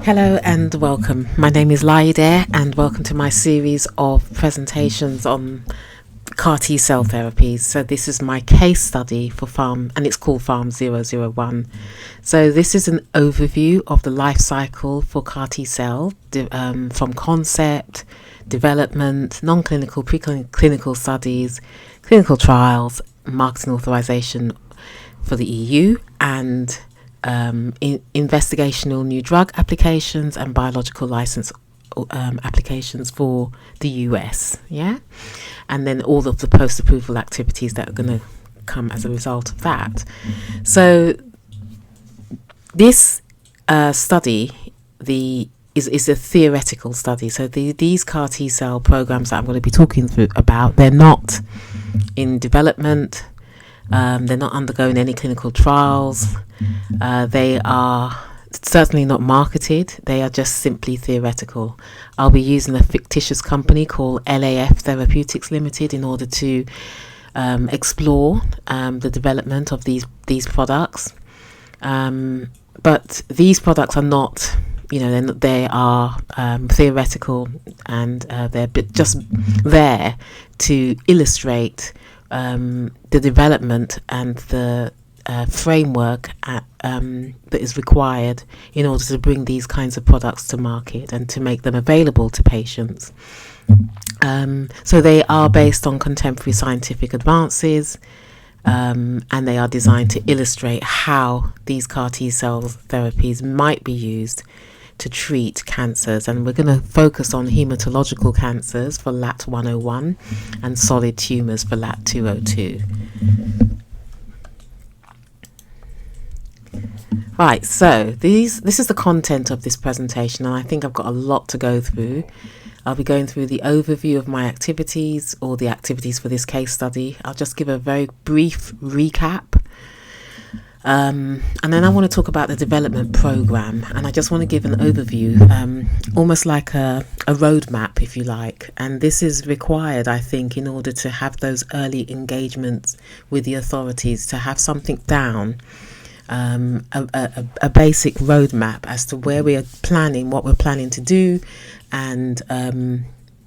Hello and welcome. My name is Laide and welcome to my series of presentations on CAR T cell therapies. So this is my case study for Farm, and it's called Farm 001. So this is an overview of the life cycle for CAR T cell from concept, development, non-clinical, preclinical studies, clinical trials, marketing authorization for the EU, and investigational new drug applications and biological license applications for the US, and then all of the post-approval activities that are going to come as a result of that. So this study is a theoretical study. So these CAR T cell programs that I'm going to be talking about, they're not in development. They're not undergoing any clinical trials. They are certainly not marketed. They are just simply theoretical. I'll be using a fictitious company called LAF Therapeutics Limited in order to explore the development of these products. But these products are not, they are theoretical, and they're just there to illustrate the development and the framework that is required in order to bring these kinds of products to market and to make them available to patients. So they are based on contemporary scientific advances, and they are designed to illustrate how these CAR T cell therapies might be used to treat cancers, and we're going to focus on hematological cancers for LAT101 and solid tumours for LAT202. Right, so this is the content of this presentation, and I think I've got a lot to go through. I'll be going through the overview of my activities, or the activities for this case study. I'll just give a very brief recap. And then I want to talk about the development program, and I just want to give an overview, almost like a roadmap, if you like. And this is required, I think, in order to have those early engagements with the authorities, to have something down, a basic roadmap as to where we are planning, what we're planning to do, and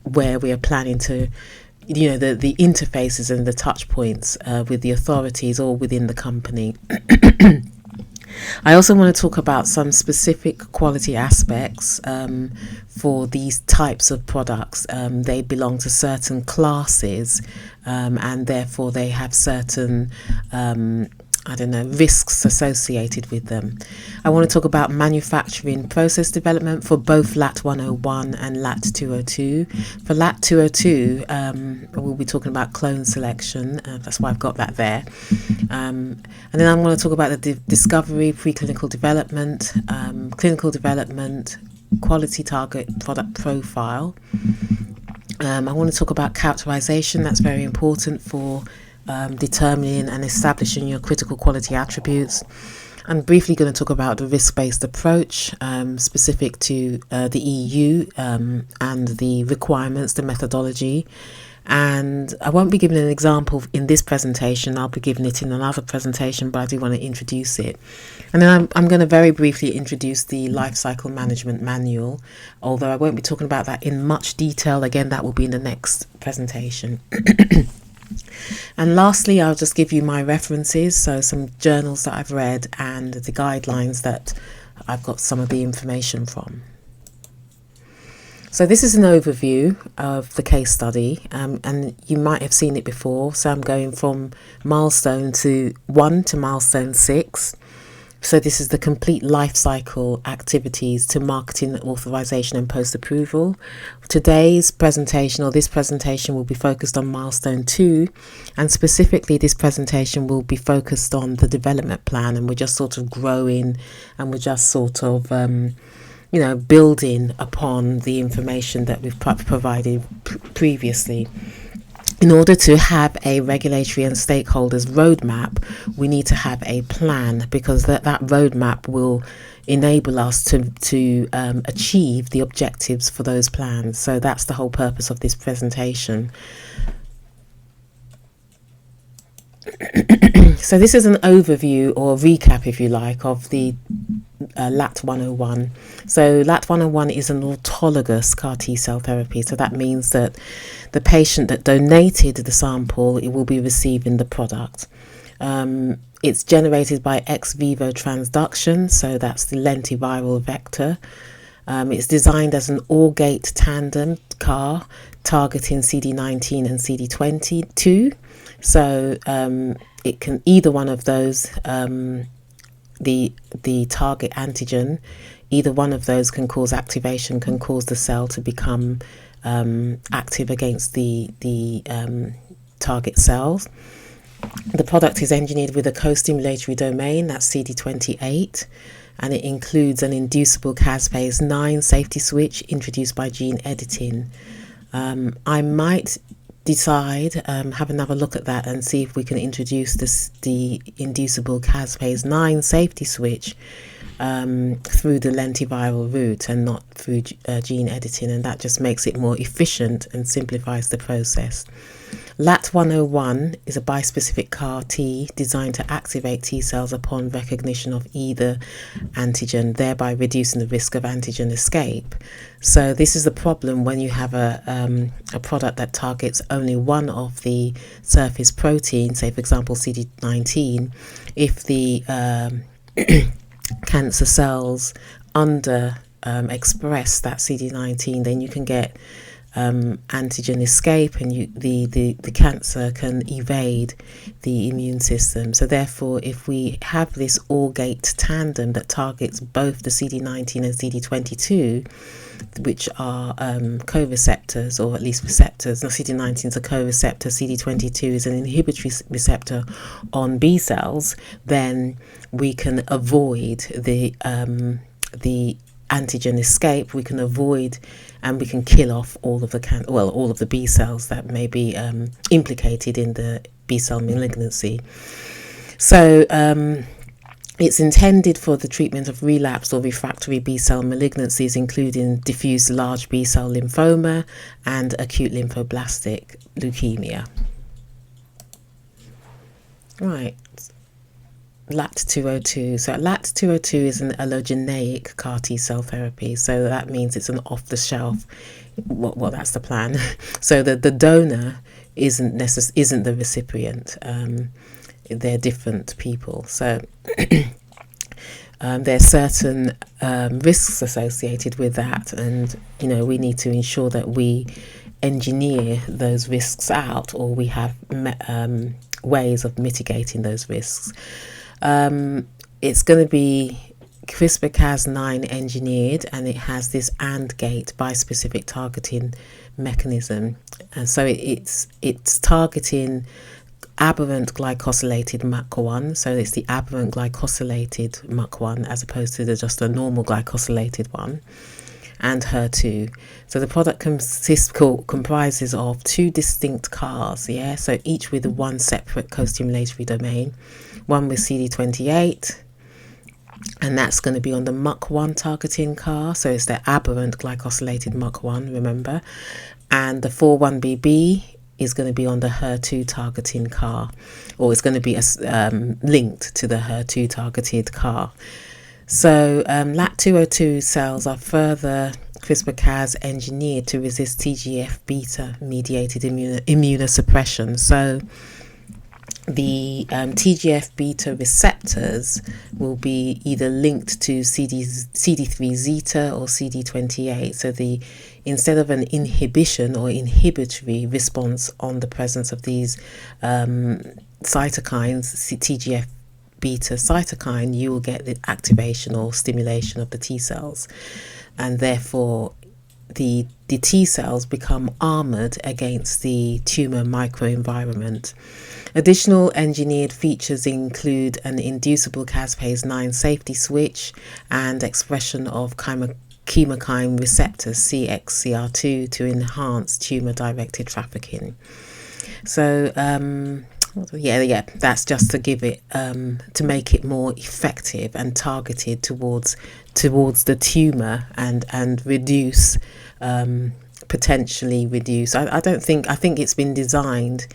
where we are planning to, the interfaces and the touch points with the authorities or within the company. I also want to talk about some specific quality aspects for these types of products. They belong to certain classes, and therefore they have certain risks associated with them. I want to talk about manufacturing process development for both LAT101 and LAT202. For LAT202, we'll be talking about clone selection. That's why I've got that there. And then I'm going to talk about the discovery, preclinical development, clinical development, quality target product profile. I want to talk about characterization. That's very important for determining and establishing your critical quality attributes. I'm briefly going to talk about the risk-based approach specific to the EU and the requirements, the methodology. And I won't be giving an example in this presentation. I'll be giving it in another presentation, but I do want to introduce it. And then I'm going to very briefly introduce the Lifecycle Management Manual, although I won't be talking about that in much detail. Again, that will be in the next presentation. And lastly, I'll just give you my references, so some journals that I've read and the guidelines that I've got some of the information from. So this is an overview of the case study, and you might have seen it before. So I'm going from milestone 1 to milestone 6. So this is the complete life cycle activities to marketing, authorization and post-approval. Today's presentation, or this presentation, will be focused on milestone 2, and specifically this presentation will be focused on the development plan, and we're just sort of growing, and we're just sort of building upon the information that we've provided previously. In order to have a regulatory and stakeholders roadmap, we need to have a plan, because that roadmap will enable us to achieve the objectives for those plans. So that's the whole purpose of this presentation. So this is an overview or recap, if you like, of the LAT 101. So LAT 101 is an autologous CAR T cell therapy. So that means that the patient that donated the sample, it will be receiving the product. It's generated by ex vivo transduction, so that's the lentiviral vector. It's designed as an all-gate tandem CAR targeting CD19 and CD22. So it can either one of those, the target antigen, either one of those can cause activation, can cause the cell to become active against the target cells. The product is engineered with a co-stimulatory domain, that's CD28, and it includes an inducible caspase 9 safety switch introduced by gene editing. I might decide, have another look at that and see if we can introduce the inducible caspase 9 safety switch through the lentiviral route and not through gene editing, and that just makes it more efficient and simplifies the process. LAT 101 is a bispecific CAR T designed to activate T cells upon recognition of either antigen, thereby reducing the risk of antigen escape. So this is the problem when you have a product that targets only one of the surface proteins, say for example CD19. If the cancer cells under express that CD19, then you can get antigen escape, and the cancer can evade the immune system. So therefore, if we have this all-gate tandem that targets both the CD19 and CD22, which are co-receptors, or at least receptors. Now, CD19 is a co-receptor, CD22 is an inhibitory receptor on B cells, then we can avoid the antigen escape. We can avoid and we can kill off all of the B cells that may be implicated in the B cell malignancy. So it's intended for the treatment of relapsed or refractory B cell malignancies, including diffuse large B cell lymphoma and acute lymphoblastic leukemia. Right. LAT202. So LAT202 is an allogeneic CAR T cell therapy. So that means it's an off-the-shelf. Well, that's the plan. So the donor isn't the recipient. They're different people. So there are certain risks associated with that, and we need to ensure that we engineer those risks out, or we have ways of mitigating those risks. It's going to be CRISPR-Cas9 engineered, and it has this AND gate bispecific targeting mechanism, and so it's targeting aberrant glycosylated MUC1. So it's the aberrant glycosylated MUC1 as opposed to just a normal glycosylated one, and HER2. So the product comprises of 2 distinct CARs, so each with one separate co-stimulatory domain, one with CD28, and that's going to be on the MUC1 targeting CAR, so it's the aberrant glycosylated MUC1, remember, and the 41BB is going to be on the HER2 targeting CAR, or it's going to be linked to the HER2 targeted CAR. So LAT202 cells are further CRISPR-Cas engineered to resist TGF-beta mediated immunosuppression. So the TGF-beta receptors will be either linked to CD3 zeta or CD28. So instead of an inhibition or inhibitory response on the presence of these cytokines, TGF-beta cytokine, you will get the activation or stimulation of the T cells, and therefore the T cells become armored against the tumor microenvironment. Additional engineered features include an inducible caspase 9 safety switch and expression of chemokine receptors CXCR2 to enhance tumor-directed trafficking. So that's just to give it to make it more effective and targeted towards the tumor and reduce potentially reduce. I think it's been designed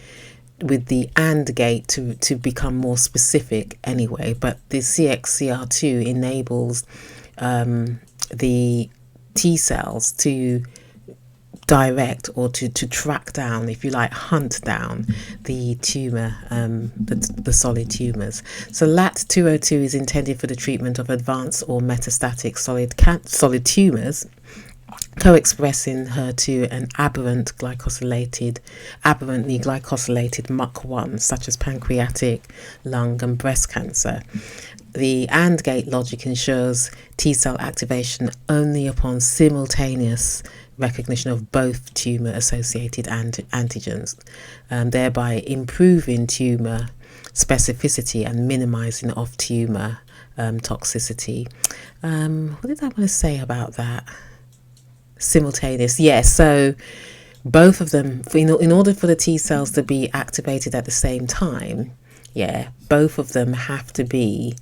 the AND gate to become more specific anyway. But the CXCR2 enables the T cells to direct or to track down, if you like, hunt down the tumour, the solid tumours. So LAT202 is intended for the treatment of advanced or metastatic solid tumours co-expressing HER2 and aberrantly glycosylated MUC1, such as pancreatic, lung and breast cancer. The AND gate logic ensures T cell activation only upon simultaneous recognition of both tumour-associated antigens, thereby improving tumour specificity and minimising off-tumour toxicity. What did I want to say about that? Simultaneous, yes. So both of them, in order for the T cells to be activated at the same time, both of them have to be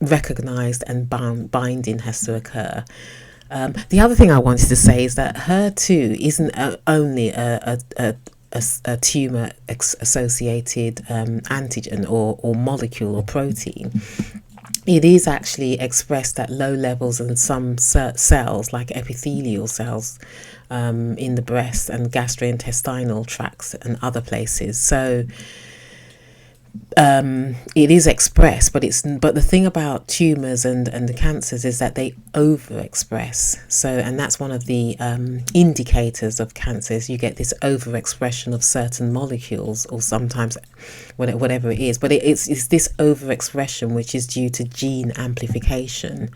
recognized, and binding has to occur. The other thing I wanted to say is that HER2 isn't only a tumor associated antigen or molecule or protein. It is actually expressed at low levels in some cells, like epithelial cells in the breast and gastrointestinal tracts and other places. So it is expressed, but the thing about tumours and the cancers is that they overexpress. So, and that's one of the indicators of cancers. You get this overexpression of certain molecules, or sometimes whatever it is. But it's this overexpression which is due to gene amplification,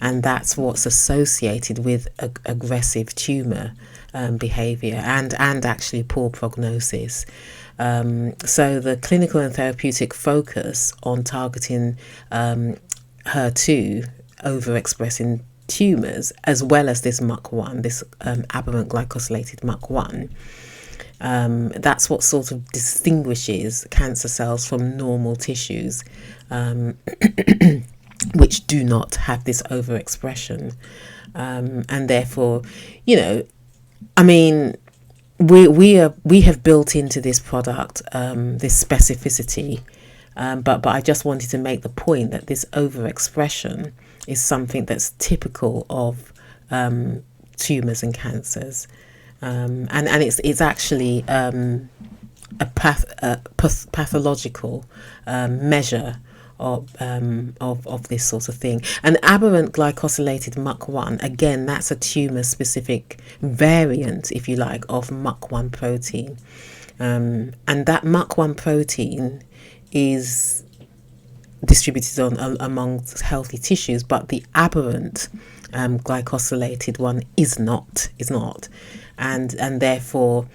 and that's what's associated with aggressive tumour behaviour and actually poor prognosis. So the clinical and therapeutic focus on targeting HER2 overexpressing tumours, as well as this MUC1, this aberrant glycosylated MUC1, that's what sort of distinguishes cancer cells from normal tissues, which do not have this overexpression. And therefore, we have built into this product this specificity, but I just wanted to make the point that this overexpression is something that's typical of tumours and cancers, and it's actually a pathological measure of this sort of thing. An aberrant glycosylated MUC1, again, that's a tumour specific variant, if you like, of MUC1 protein, and that MUC1 protein is distributed among healthy tissues, but the aberrant glycosylated one is not, and therefore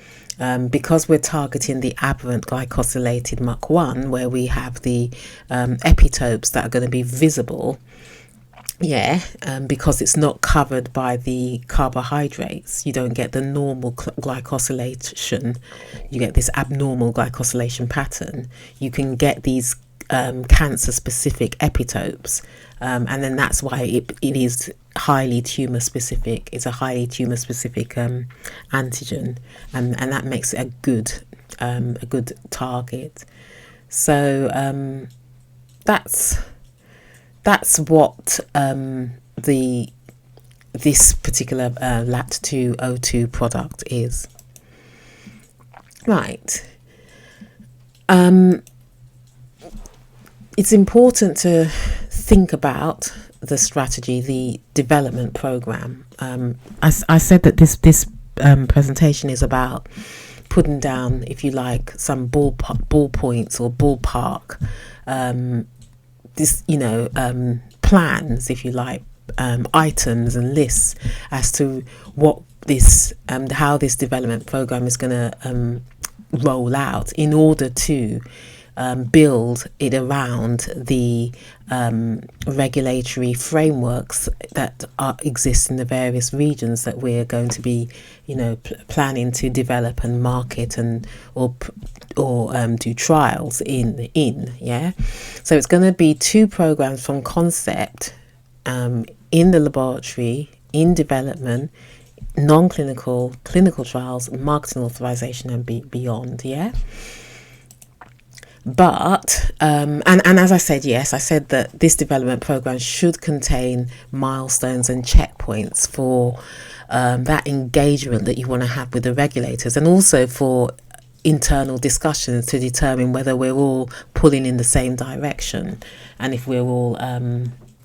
because we're targeting the aberrant glycosylated MUC1, where we have the epitopes that are going to be visible, because it's not covered by the carbohydrates, you don't get the normal glycosylation, you get this abnormal glycosylation pattern. You can get these cancer specific epitopes, and then that's why it is highly tumor specific. It's a highly tumor specific antigen, and that makes it a good target. So that's what this particular LAT202 product is. Right. It's important to think about the strategy, the development program. I said that this presentation is about putting down, if you like, some ball points or ballpark, plans, if you like, items and lists as to what this how this development program is going to roll out in order to build it around the regulatory frameworks that exist in the various regions that we're going to be, planning to develop and market and or do trials in. So it's going to be 2 programs from concept in the laboratory, in development, non-clinical, clinical trials, marketing authorization, and beyond. Yeah. But and as I said, yes, I said that this development program should contain milestones and checkpoints for that engagement that you want to have with the regulators, and also for internal discussions to determine whether we're all pulling in the same direction, and if we're all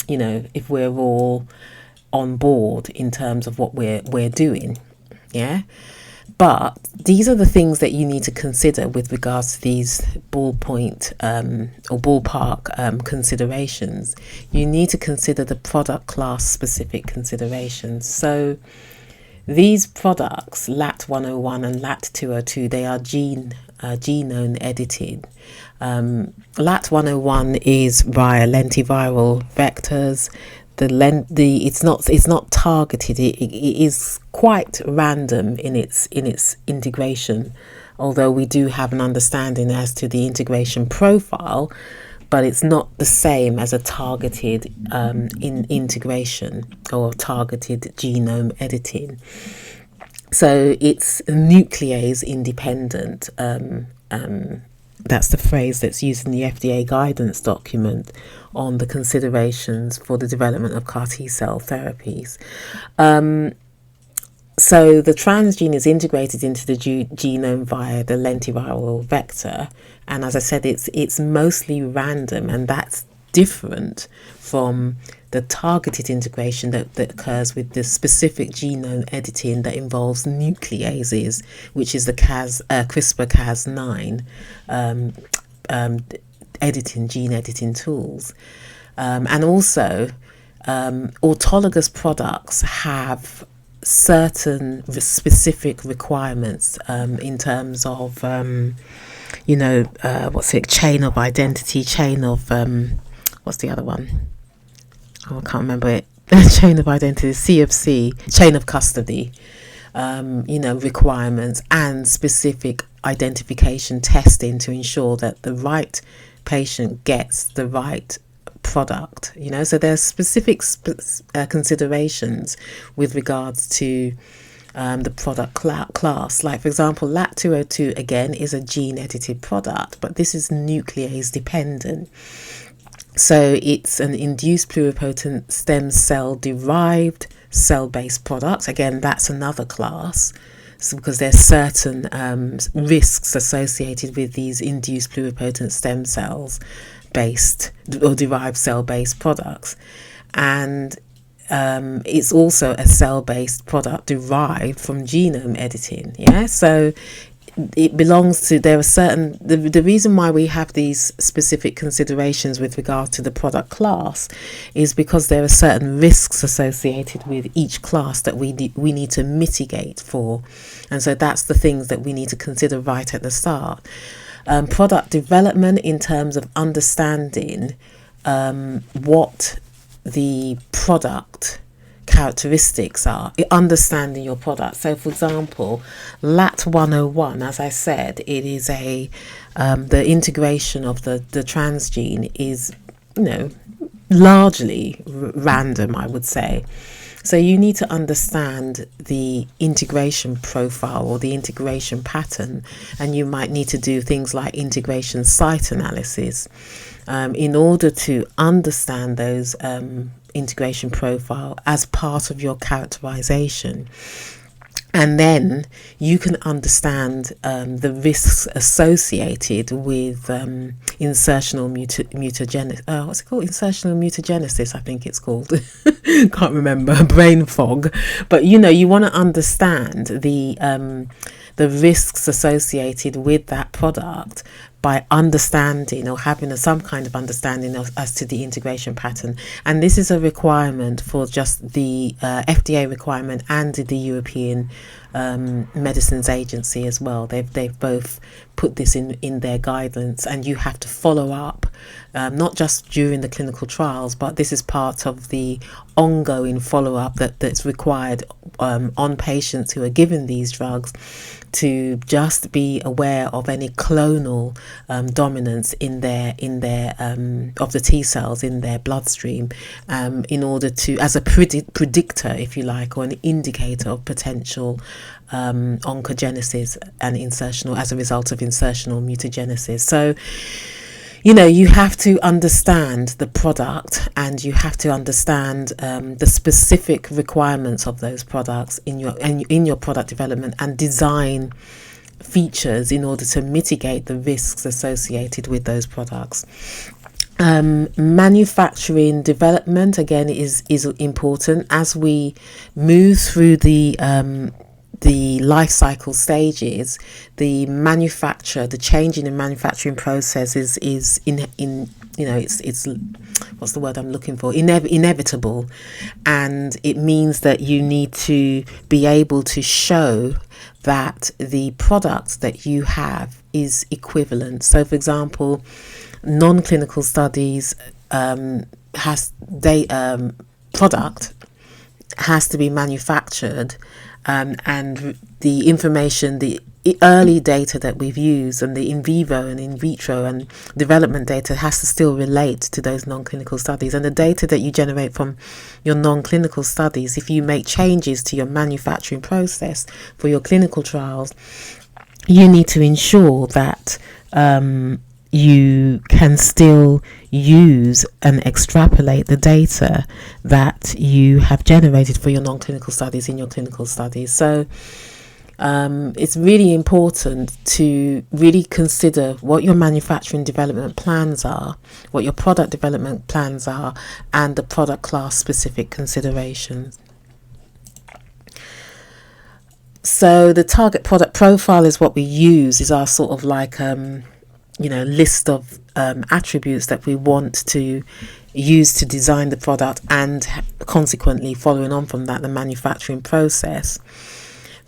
if we're all on board in terms of what we're doing. Yeah. But these are the things that you need to consider with regards to these ballpark considerations. You need to consider the product class specific considerations. So these products, LAT101 and LAT202, they are genome edited. LAT101 is via lentiviral vectors. It's not targeted. It is quite random in its integration, although we do have an understanding as to the integration profile, but it's not the same as a targeted integration or targeted genome editing. So it's nuclease independent. That's the phrase that's used in the FDA guidance document on the considerations for the development of CAR T-cell therapies. So the transgene is integrated into the genome via the lentiviral vector, and as I said, it's mostly random, and that's different from the targeted integration that occurs with the specific genome editing that involves nucleases, which is the CRISPR-Cas9 gene editing tools. And also, autologous products have certain specific requirements in terms of, chain of identity, chain of, what's the other one? Oh, I can't remember it. Chain of identity, CFC, chain of custody, requirements and specific identification testing to ensure that the right patient gets the right product. So there's specific considerations with regards to the product class. Like, for example, LAT202 again is a gene edited product, but this is nuclease dependent. So it's an induced pluripotent stem cell derived cell-based product. Again, that's another class. So because there's certain risks associated with these induced pluripotent stem cells based or derived cell-based products. And it's also a cell-based product derived from genome editing. Yeah, so it belongs to, there are certain, the reason why we have these specific considerations with regard to the product class is because there are certain risks associated with each class that we need to mitigate for. And so that's the things that we need to consider right at the start. Product development in terms of understanding what the product characteristics are, understanding your product. So for example, LAT101, as I said, it is the integration of the transgene is largely random, I would say. So you need to understand the integration profile or the integration pattern, and you might need to do things like integration site analysis in order to understand those integration profile as part of your characterization. And then you can understand the risks associated with insertional mutagenesis. What's it called? Insertional mutagenesis, I think it's called. Can't remember. Brain fog. But you want to understand the risks associated with that product by understanding or having some kind of understanding as to the integration pattern. And this is a requirement for just the FDA requirement and the European Medicines Agency as well. They've both put this in their guidance, and you have to follow up, not just during the clinical trials, but this is part of the ongoing follow-up that's required on patients who are given these drugs, to just be aware of any clonal dominance in their of the T cells in their bloodstream, in order to, as a predictor, if you like, or an indicator of potential oncogenesis and insertional, as a result of insertional mutagenesis. So, you have to understand the product, and you have to understand the specific requirements of those products in your product development, and design features in order to mitigate the risks associated with those products. Manufacturing development, again, is important as we move through the life cycle stages. The change in the manufacturing process is it's what's the word I'm looking for? Inevitable, and it means that you need to be able to show that the product that you have is equivalent. So, for example, non-clinical studies product has to be manufactured, and the information, the early data that we've used, and the in vivo and in vitro and development data has to still relate to those non-clinical studies. And the data that you generate from your non-clinical studies, if you make changes to your manufacturing process for your clinical trials, you need to ensure that you can still use and extrapolate the data that you have generated for your non-clinical studies in your clinical studies. So it's really important to really consider what your manufacturing development plans are, what your product development plans are, and the product class specific considerations. So the target product profile is what we use, is our sort of like list of attributes that we want to use to design the product, and consequently, following on from that, the manufacturing process.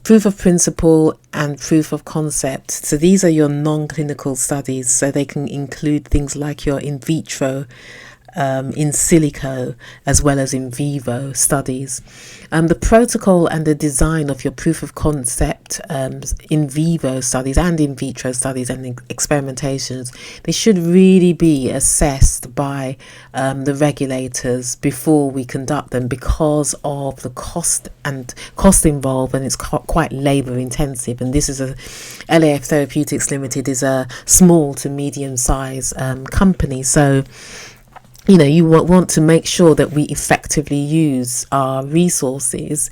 Proof of principle and proof of concept. So these are your non-clinical studies, so they can include things like your in vitro, in silico, as well as in vivo studies. The protocol and the design of your proof of concept in vivo studies and in vitro studies and experimentations, they should really be assessed by the regulators before we conduct them, because of the cost involved, and it's quite labor intensive. And this is LAF Therapeutics Limited is a small to medium size company, so you want to make sure that we effectively use our resources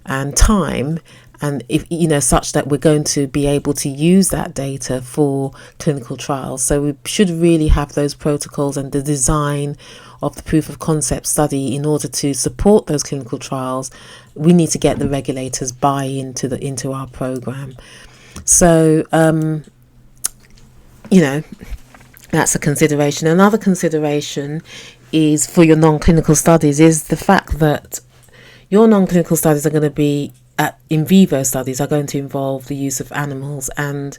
and time, and if such that we're going to be able to use that data for clinical trials. So we should really have those protocols and the design of the proof of concept study in order to support those clinical trials. We need to get the regulators buy into our program. So that's a consideration. Another consideration is for your non-clinical studies is the fact that your non-clinical studies are going to be in vivo studies, are going to involve the use of animals, and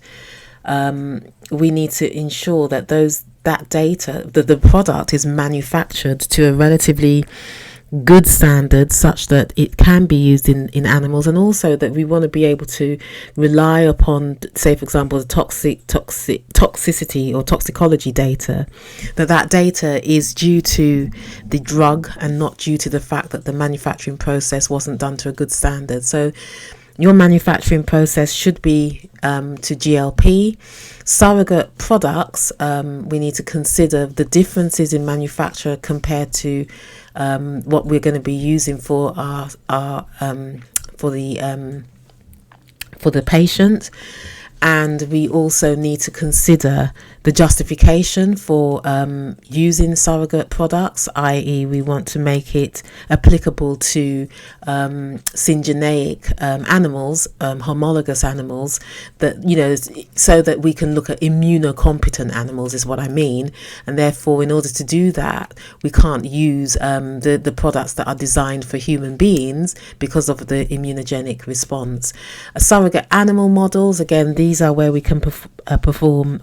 we need to ensure that that data, that the product is manufactured to a relatively good standard such that it can be used in animals, and also that we want to be able to rely upon, say for example, the toxicity or toxicology data, that data is due to the drug and not due to the fact that the manufacturing process wasn't done to a good standard. So your manufacturing process should be to GLP. Surrogate products, we need to consider the differences in manufacture compared to what we're going to be using for the patient, And we also need to consider the justification for using surrogate products, i.e. we want to make it applicable to syngeneic animals, homologous animals, that, you know, so that we can look at immunocompetent animals is what I mean. And therefore, in order to do that, we can't use the products that are designed for human beings because of the immunogenic response. Surrogate animal models, again, these are where we can perform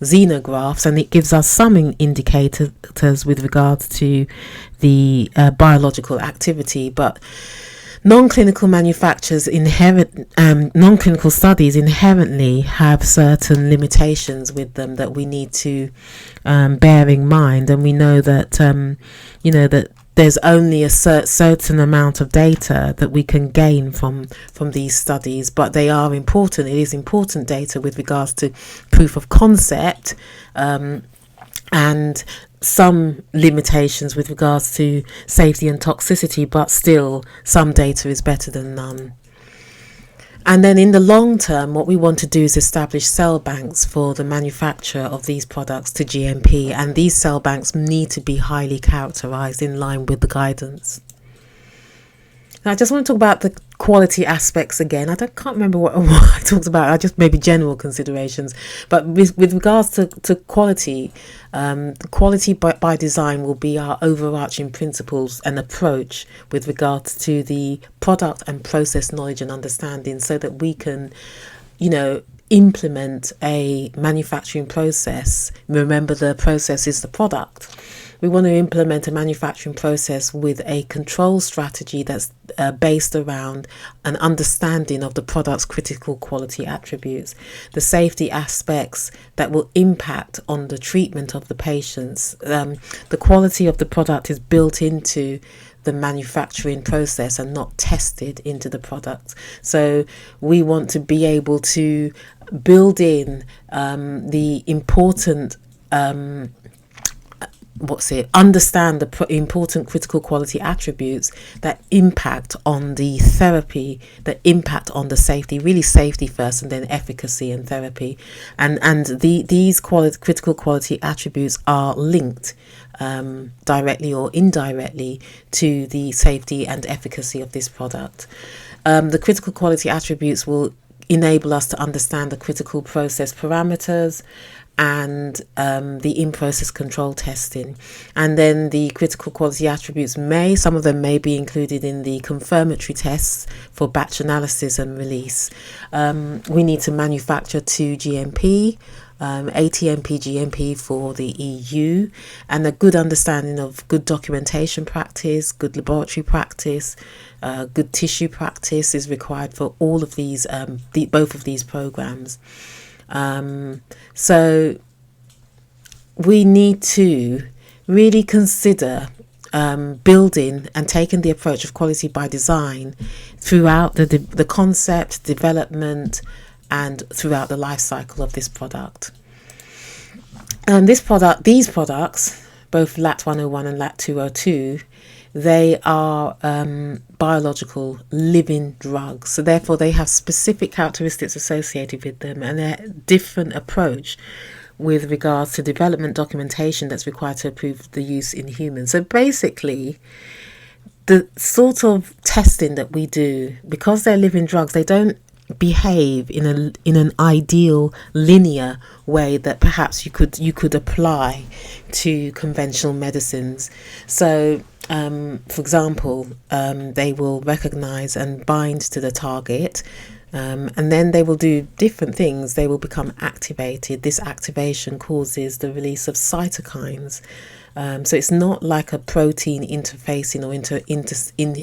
xenografts, and it gives us some indicators with regards to the biological activity. But non-clinical non-clinical studies inherently have certain limitations with them that we need to bear in mind. And we know that that there's only a certain amount of data that we can gain from these studies, but they are important. It is important data with regards to proof of concept, and some limitations with regards to safety and toxicity, but still some data is better than none. And then in the long term, what we want to do is establish cell banks for the manufacture of these products to GMP, and these cell banks need to be highly characterized in line with the guidance. Now, I just want to talk about the quality aspects again. I can't remember what I talked about. I just maybe general considerations. But with regards to quality, quality by design will be our overarching principles and approach with regards to the product and process knowledge and understanding, so that we can, implement a manufacturing process. Remember, the process is the product. We want to implement a manufacturing process with a control strategy that's based around an understanding of the product's critical quality attributes, the safety aspects that will impact on the treatment of the patients. The quality of the product is built into the manufacturing process and not tested into the product. So we want to be able to build in the important understand the important critical quality attributes that impact on the therapy, that impact on the safety, really safety first and then efficacy and therapy. And these critical quality attributes are linked directly or indirectly to the safety and efficacy of this product. The critical quality attributes will enable us to understand the critical process parameters and the in-process control testing. And then the critical quality attributes some of them may be included in the confirmatory tests for batch analysis and release. We need to manufacture to GMP, ATMP, GMP for the EU, and a good understanding of good documentation practice, good laboratory practice, good tissue practice is required for all of these, both of these programs. So we need to really consider building and taking the approach of quality by design throughout the concept, development, and throughout the life cycle of this product. And these products, both LAT 101 and LAT 202, they are biological living drugs. So therefore they have specific characteristics associated with them, and a different approach with regards to development documentation that's required to approve the use in humans. So basically, the sort of testing that we do, because they're living drugs, they don't behave in an ideal linear way that perhaps you could apply to conventional medicines. So for example, they will recognize and bind to the target, and then they will do different things. They will become activated. This activation causes the release of cytokines. So it's not like a protein interfacing or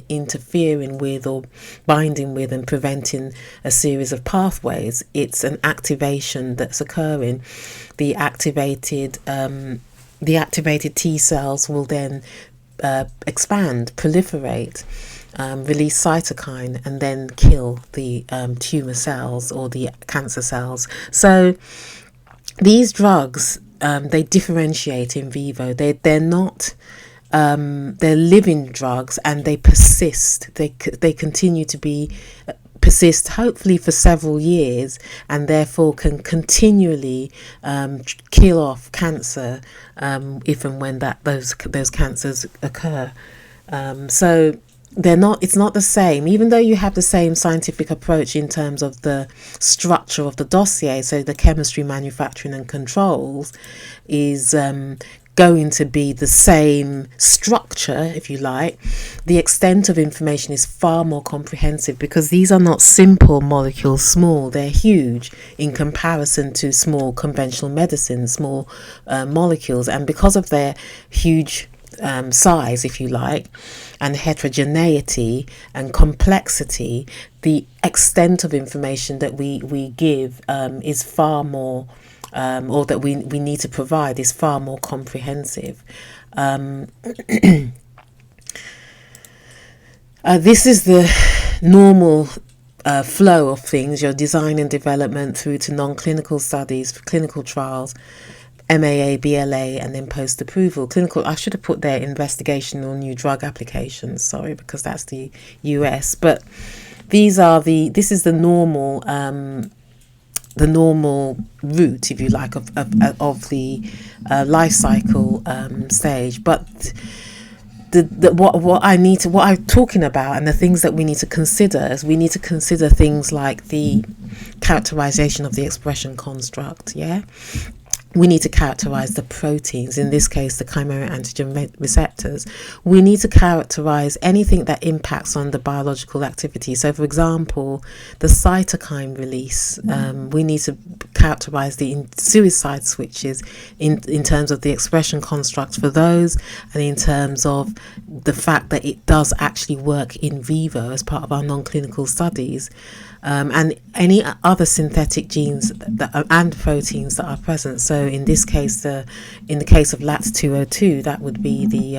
interfering with or binding with and preventing a series of pathways. It's an activation that's occurring. The activated T cells will then expand, proliferate, release cytokine, and then kill the tumor cells or the cancer cells. So these drugs, they differentiate in vivo. They're not, they're living drugs, and they persist. They continue to be persist hopefully for several years, and therefore can continually kill off cancer if and when those cancers occur. So it's not the same, even though you have the same scientific approach in terms of the structure of the dossier. So the chemistry, manufacturing and controls is going to be the same structure, if you like. The extent of information is far more comprehensive, because these are not simple molecules, small, they're huge in comparison to small conventional medicine, small molecules. And because of their huge size, if you like, and heterogeneity and complexity, the extent of information that we give is far more or that we need to provide is far more comprehensive. This is the normal flow of things, your design and development through to non-clinical studies, clinical trials, MAA, BLA, and then post-approval. Clinical, I should have put there investigational new drug applications, sorry, because that's the US. But this is the normal route, if you like, of the life cycle stage. But what I'm talking about, and the things that we need to consider, is we need to consider things like the characterization of the expression construct. We need to characterize the proteins, in this case the chimeric antigen receptors. We need to characterize anything that impacts on the biological activity. So for example, the cytokine release, we need to characterize the suicide switches in terms of the expression construct for those, and in terms of the fact that it does actually work in vivo as part of our non-clinical studies. And any other synthetic genes and proteins that are present. So in this case, in the case of LAT202, that would be the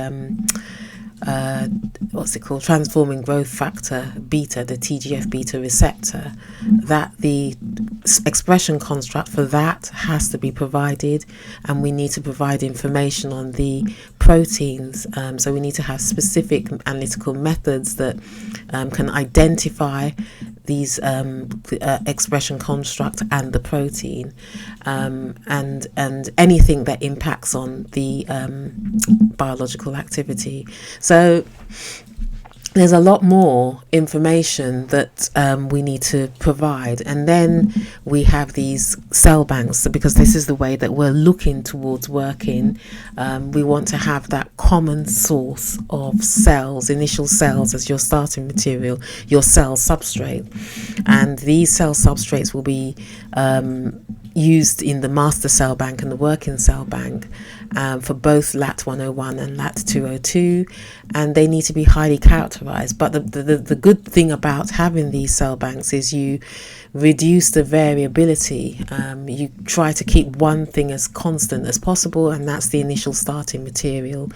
transforming growth factor beta, the TGF beta receptor. That the expression construct for that has to be provided, and we need to provide information on the proteins. So we need to have specific analytical methods that can identify these expression construct and the protein, and anything that impacts on the biological activity. So there's a lot more information that we need to provide. And then we have these cell banks, because this is the way that we're looking towards working. We want to have that common source of cells, initial cells, as your starting material, your cell substrate. And these cell substrates will be used in the master cell bank and the working cell bank for both LAT101 and LAT202, and they need to be highly characterized. But the good thing about having these cell banks is you reduce the variability. You try to keep one thing as constant as possible, and that's the initial starting material.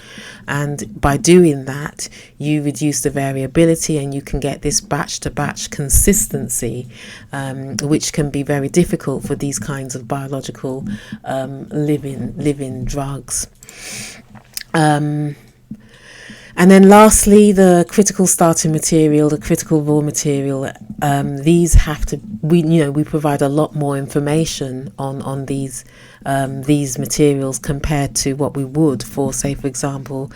And by doing that, you reduce the variability, and you can get this batch to batch consistency, which can be very difficult for these kinds of biological living drugs. And then lastly, the critical starting material, the critical raw material. These have to, we provide a lot more information on these materials compared to what we would for, say, for example,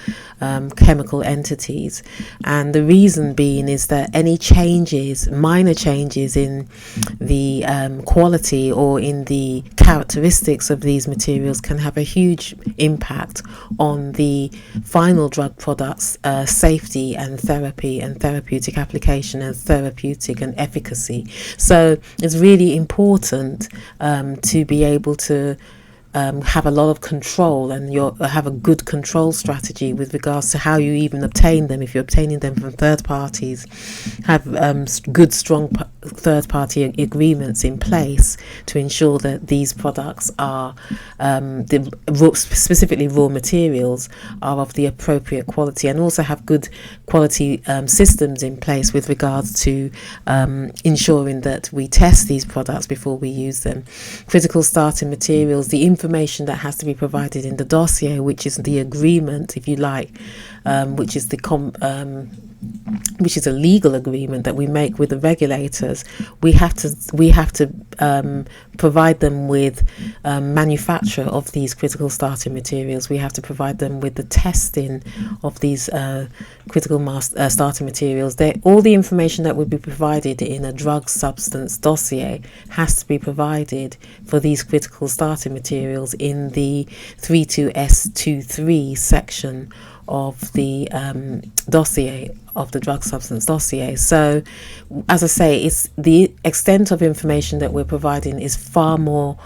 chemical entities. And the reason being is that any changes, minor changes in the quality or in the characteristics of these materials can have a huge impact on the final drug product's safety and therapy and therapeutic application and therapeutic and efficacy. So it's really important to be able to have a lot of control, and have a good control strategy with regards to how you even obtain them. If you're obtaining them from third parties, have good, strong third-party agreements in place to ensure that these products are, specifically raw materials, are of the appropriate quality, and also have good quality systems in place with regards to ensuring that we test these products before we use them. Critical starting materials, the information that has to be provided in the dossier, which is the agreement, if you like, which is the which is a legal agreement that we make with the regulators, we have to provide them with manufacture of these critical starting materials. We have to provide them with the testing of these critical starting materials. All the information that would be provided in a drug substance dossier has to be provided for these critical starting materials in the 32S23 section of the dossier, of the drug substance dossier. So, as I say, it's the extent of information that we're providing is far more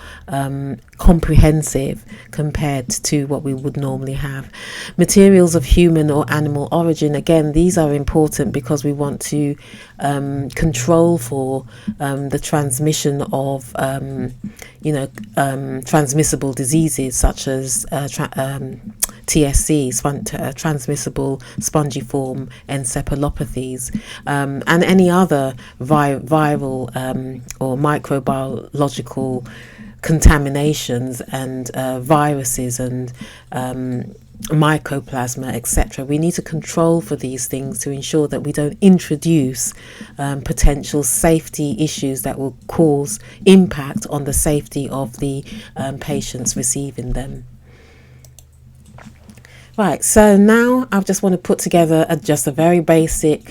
comprehensive compared to what we would normally have. Materials of human or animal origin, again, these are important because we want to control for the transmission of transmissible diseases such as TSC, transmissible spongiform encephalopathies, and any other viral or microbiological contaminations and viruses and mycoplasma, etc. We need to control for these things to ensure that we don't introduce potential safety issues that will cause impact on the safety of the patients receiving them. Right, so now I just want to put together just a very basic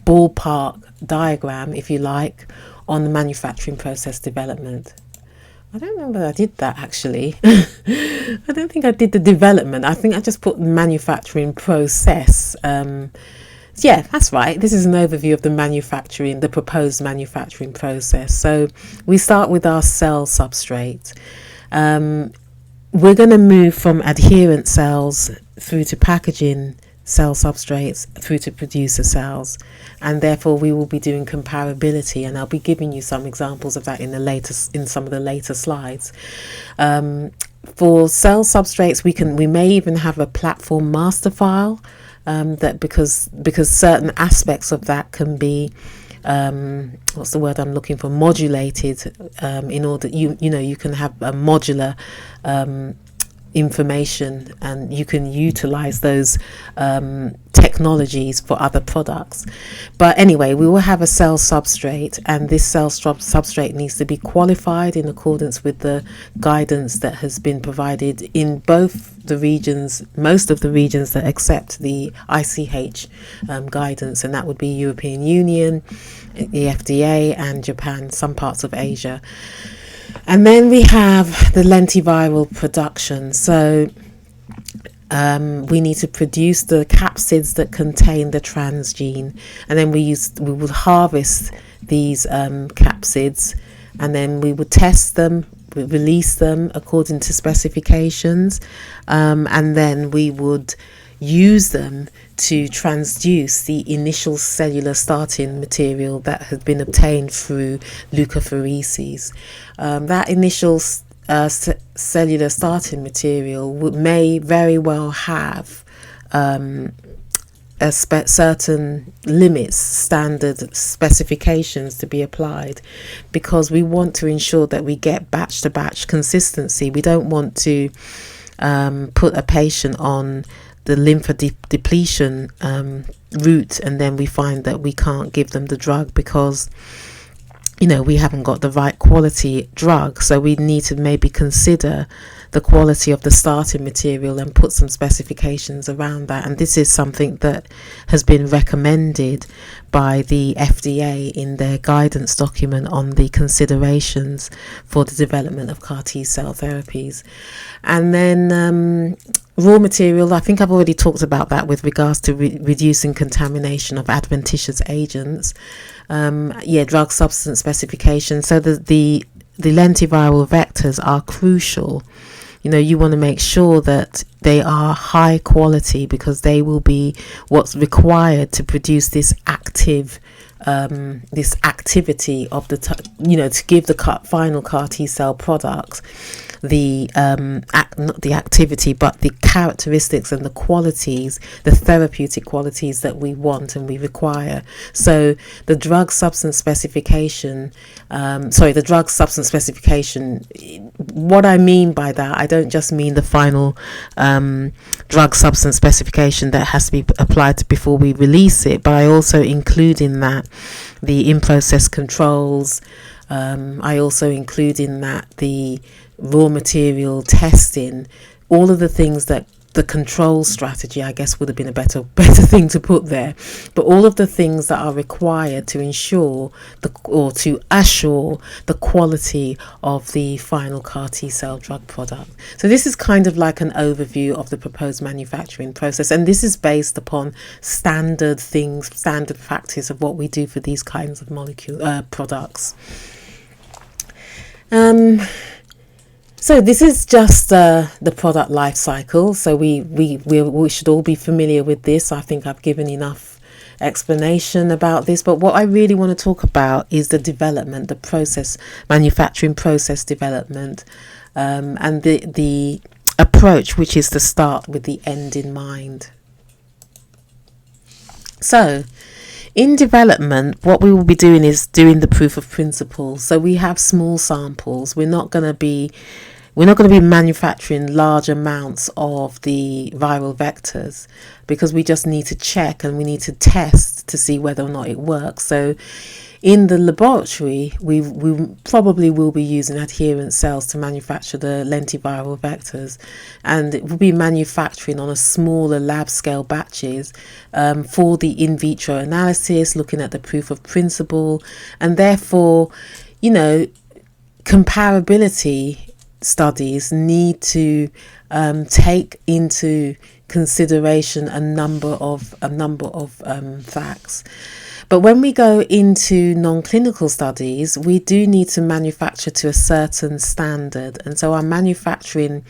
ballpark diagram, if you like, on the manufacturing process development. I don't remember I did that actually. I don't think I did the development. I think I just put manufacturing process. Yeah, that's right. This is an overview of the proposed manufacturing process. So we start with our cell substrate. We're going to move from adherent cells through to packaging cell substrates through to producer cells, and therefore we will be doing comparability, and I'll be giving you some examples of that in some of the later slides. For cell substrates, we may even have a platform master file that because certain aspects of that can be what's the word I'm looking for, modulated, in order you can have a modular information, and you can utilize those technologies for other products. But anyway, we will have a cell substrate, and this cell substrate needs to be qualified in accordance with the guidance that has been provided in both the regions, most of the regions that accept the ICH guidance, and that would be European Union, the FDA, and Japan, some parts of Asia. And then we have the lentiviral production. So we need to produce the capsids that contain the transgene, and then we would harvest these capsids, and then we would test them, release them according to specifications, and then we would use them to transduce the initial cellular starting material that has been obtained through leukapheresis. That initial cellular starting material may very well have certain limits, standard specifications to be applied, because we want to ensure that we get batch to batch consistency. We don't want to put a patient on the lymphodepletion route, and then we find that we can't give them the drug because we haven't got the right quality drug. So we need to maybe consider the quality of the starting material and put some specifications around that. And this is something that has been recommended by the FDA in their guidance document on the considerations for the development of CAR T cell therapies. And then raw material, I think I've already talked about that with regards to reducing contamination of adventitious agents. Drug substance specification. So the lentiviral vectors are crucial. You want to make sure that they are high quality, because they will be what's required to produce this activity of the to give the final CAR T cell products not the activity, but the characteristics and the qualities, the therapeutic qualities that we want and we require. So the drug substance specification, what I mean by that, I don't just mean the final drug substance specification that has to be applied before we release it, but I also include in that the in-process controls. I also include in that the raw material testing, all of the things that the control strategy, I guess, would have been a better thing to put there, but all of the things that are required to ensure to assure the quality of the final CAR T-cell drug product. So this is kind of like an overview of the proposed manufacturing process, and this is based upon standard practice of what we do for these kinds of products. So this is just the product life cycle. So we should all be familiar with this. I think I've given enough explanation about this. But what I really want to talk about is the development, the manufacturing process development, and the approach, which is to start with the end in mind. So in development, what we will be doing is doing the proof of principle. So we have small samples. We're not going to be manufacturing large amounts of the viral vectors, because we just need to check and we need to test to see whether or not it works. So in the laboratory, we probably will be using adherent cells to manufacture the lentiviral vectors, and it will be manufacturing on a smaller lab scale batches for the in vitro analysis, looking at the proof of principle, and therefore, comparability studies need to take into consideration a number of facts. But when we go into non-clinical studies, we do need to manufacture to a certain standard, and so our manufacturing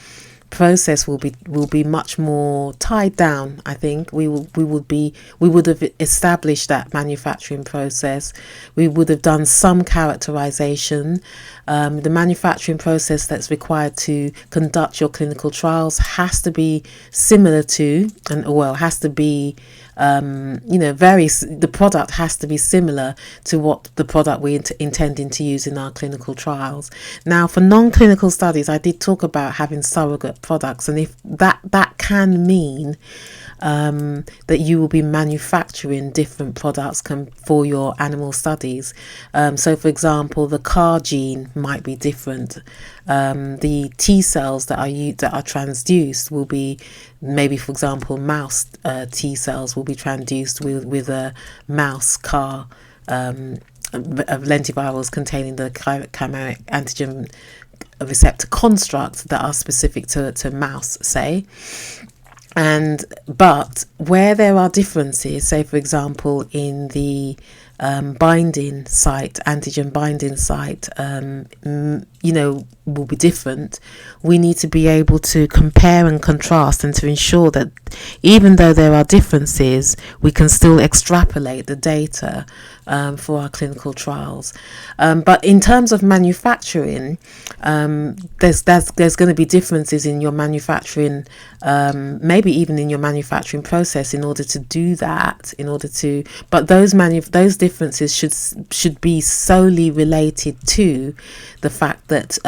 process will be much more tied down. I think we would have established that manufacturing process. We would have done some characterization. The manufacturing process that's required to conduct your clinical trials has to be similar to, has to be the product has to be similar to what the product we're intending to use in our clinical trials. Now, for non-clinical studies, I did talk about having surrogate products, and if that can mean that you will be manufacturing different products for your animal studies. So, for example, the CAR gene might be different. The T cells that are transduced will be, maybe, for example, mouse T cells will be transduced with a mouse CAR of lentivirals containing the chimeric antigen receptor construct that are specific to mouse, say. But where there are differences, say for example in the binding site, antigen binding site, will be different. We need to be able to compare and contrast, and to ensure that even though there are differences, we can still extrapolate the data for our clinical trials. But in terms of manufacturing, there's going to be differences in your manufacturing, maybe even in your manufacturing process, in order to do that. But those differences should be solely related to the fact that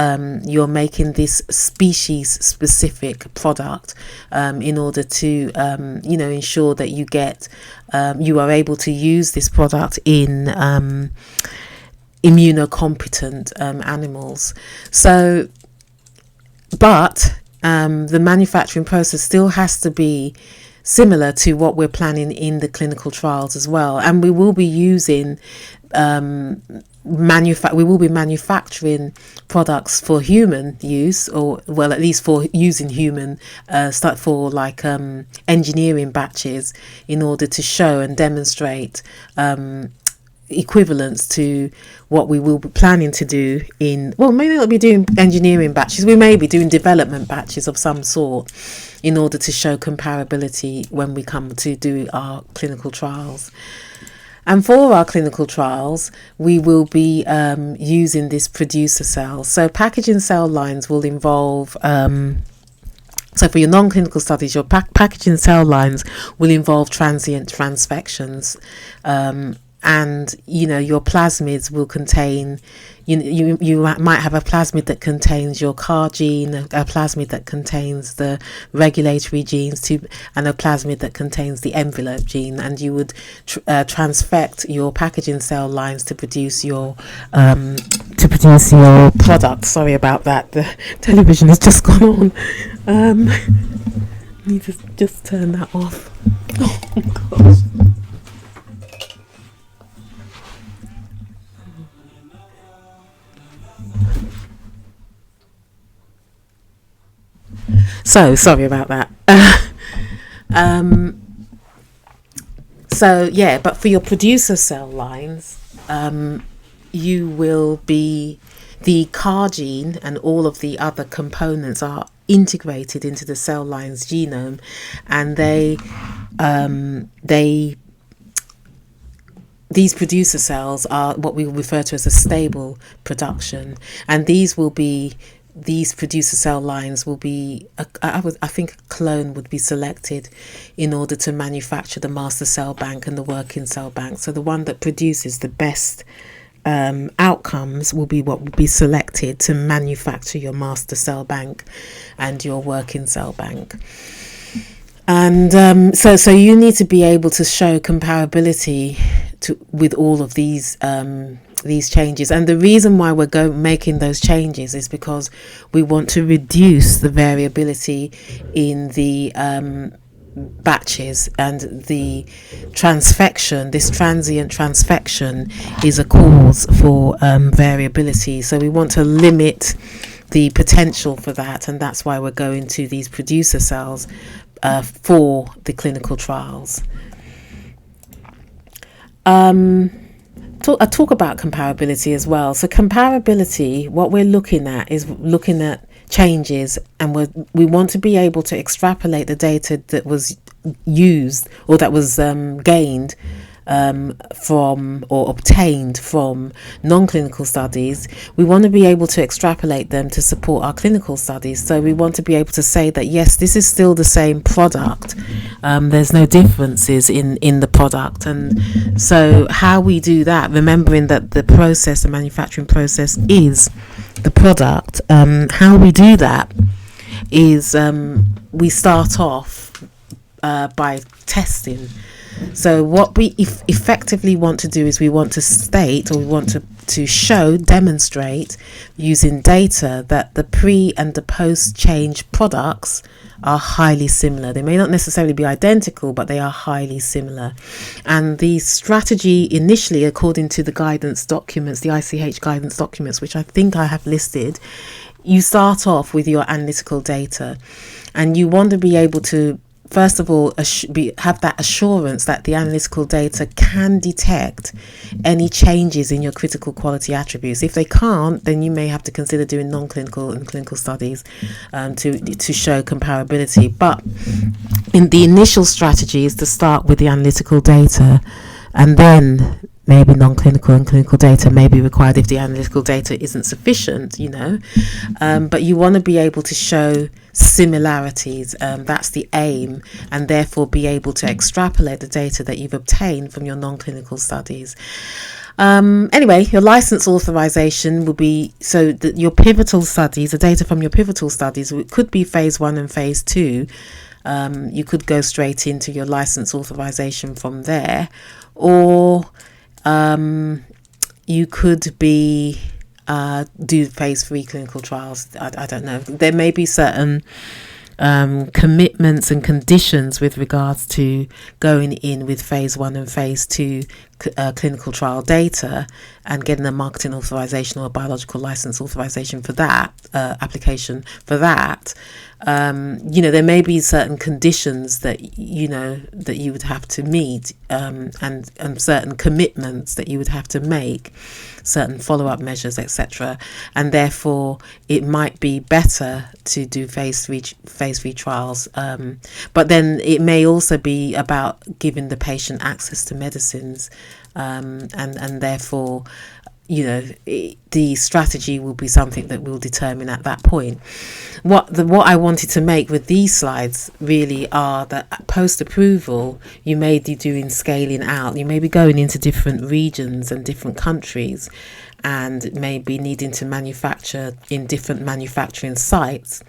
you're making this species-specific product in order to, ensure that you are able to use this product in immunocompetent animals. So, but the manufacturing process still has to be similar to what we're planning in the clinical trials as well, and we will be using manufacturing products for human use, or at least for using human engineering batches, in order to show and demonstrate equivalence to what we will be planning to do maybe not be doing engineering batches, we may be doing development batches of some sort, in order to show comparability when we come to do our clinical trials. And for our clinical trials, we will be using this producer cell. So packaging cell lines will involve, so for your non-clinical studies, your packaging cell lines will involve transient transfections. And, your plasmids will contain, you might have a plasmid that contains your CAR gene, a plasmid that contains the regulatory genes, and a plasmid that contains the envelope gene. And you would transfect your packaging cell lines to produce your product. Sorry about that. The television has just gone on. Need to just turn that off. Oh gosh. So sorry about that. But for your producer cell lines, you will be, the CAR gene and all of the other components are integrated into the cell line's genome, and these producer cells are what we refer to as a stable production, and these producer cell lines will be, I think a clone would be selected in order to manufacture the master cell bank and the working cell bank. So the one that produces the best outcomes will be what will be selected to manufacture your master cell bank and your working cell bank. And so you need to be able to show comparability with all of these changes. And the reason why we're making those changes is because we want to reduce the variability in the batches, and the transfection, this transient transfection, is a cause for variability. So we want to limit the potential for that, and that's why we're going to these producer cells for the clinical trials. I talk about comparability as well. So comparability, what we're looking at is looking at changes, and we want to be able to extrapolate the data that was used or that was gained from or obtained from non-clinical studies. We want to be able to extrapolate them to support our clinical studies. So we want to be able to say that yes, this is still the same product. There's no differences in the product. And so how we do that, remembering that the manufacturing process is the product, how we do that is we start off by testing. So what we effectively want to do is we want to state, or we want to demonstrate using data that the pre and the post change products are highly similar. They may not necessarily be identical, but they are highly similar. And the strategy initially, according to the guidance documents, the ICH guidance documents, which I think I have listed, you start off with your analytical data, and you want to be able to, first of all, have that assurance that the analytical data can detect any changes in your critical quality attributes. If they can't, then you may have to consider doing non-clinical and clinical studies to show comparability. But in the initial strategy is to start with the analytical data, and then maybe non-clinical and clinical data may be required if the analytical data isn't sufficient, but you want to be able to show similarities. That's the aim, and therefore be able to extrapolate the data that you've obtained from your non-clinical studies. Anyway, your license authorization will be so that your pivotal studies, the data from your pivotal studies, it could be phase 1 and phase 2. You could go straight into your license authorization from there, or you could be do phase 3 clinical trials. I don't know. There may be certain commitments and conditions with regards to going in with phase 1 and phase 2 clinical trial data and getting a marketing authorization or a biological license authorization for that application for that. There may be certain conditions that that you would have to meet, and certain commitments that you would have to make, certain follow-up measures, etc. And therefore, it might be better to do phase 3 trials. But then it may also be about giving the patient access to medicines. and therefore, the strategy will be something that we'll determine at that point. What I wanted to make with these slides really are that post approval, you may be doing scaling out. You may be going into different regions and different countries, and maybe needing to manufacture in different manufacturing sites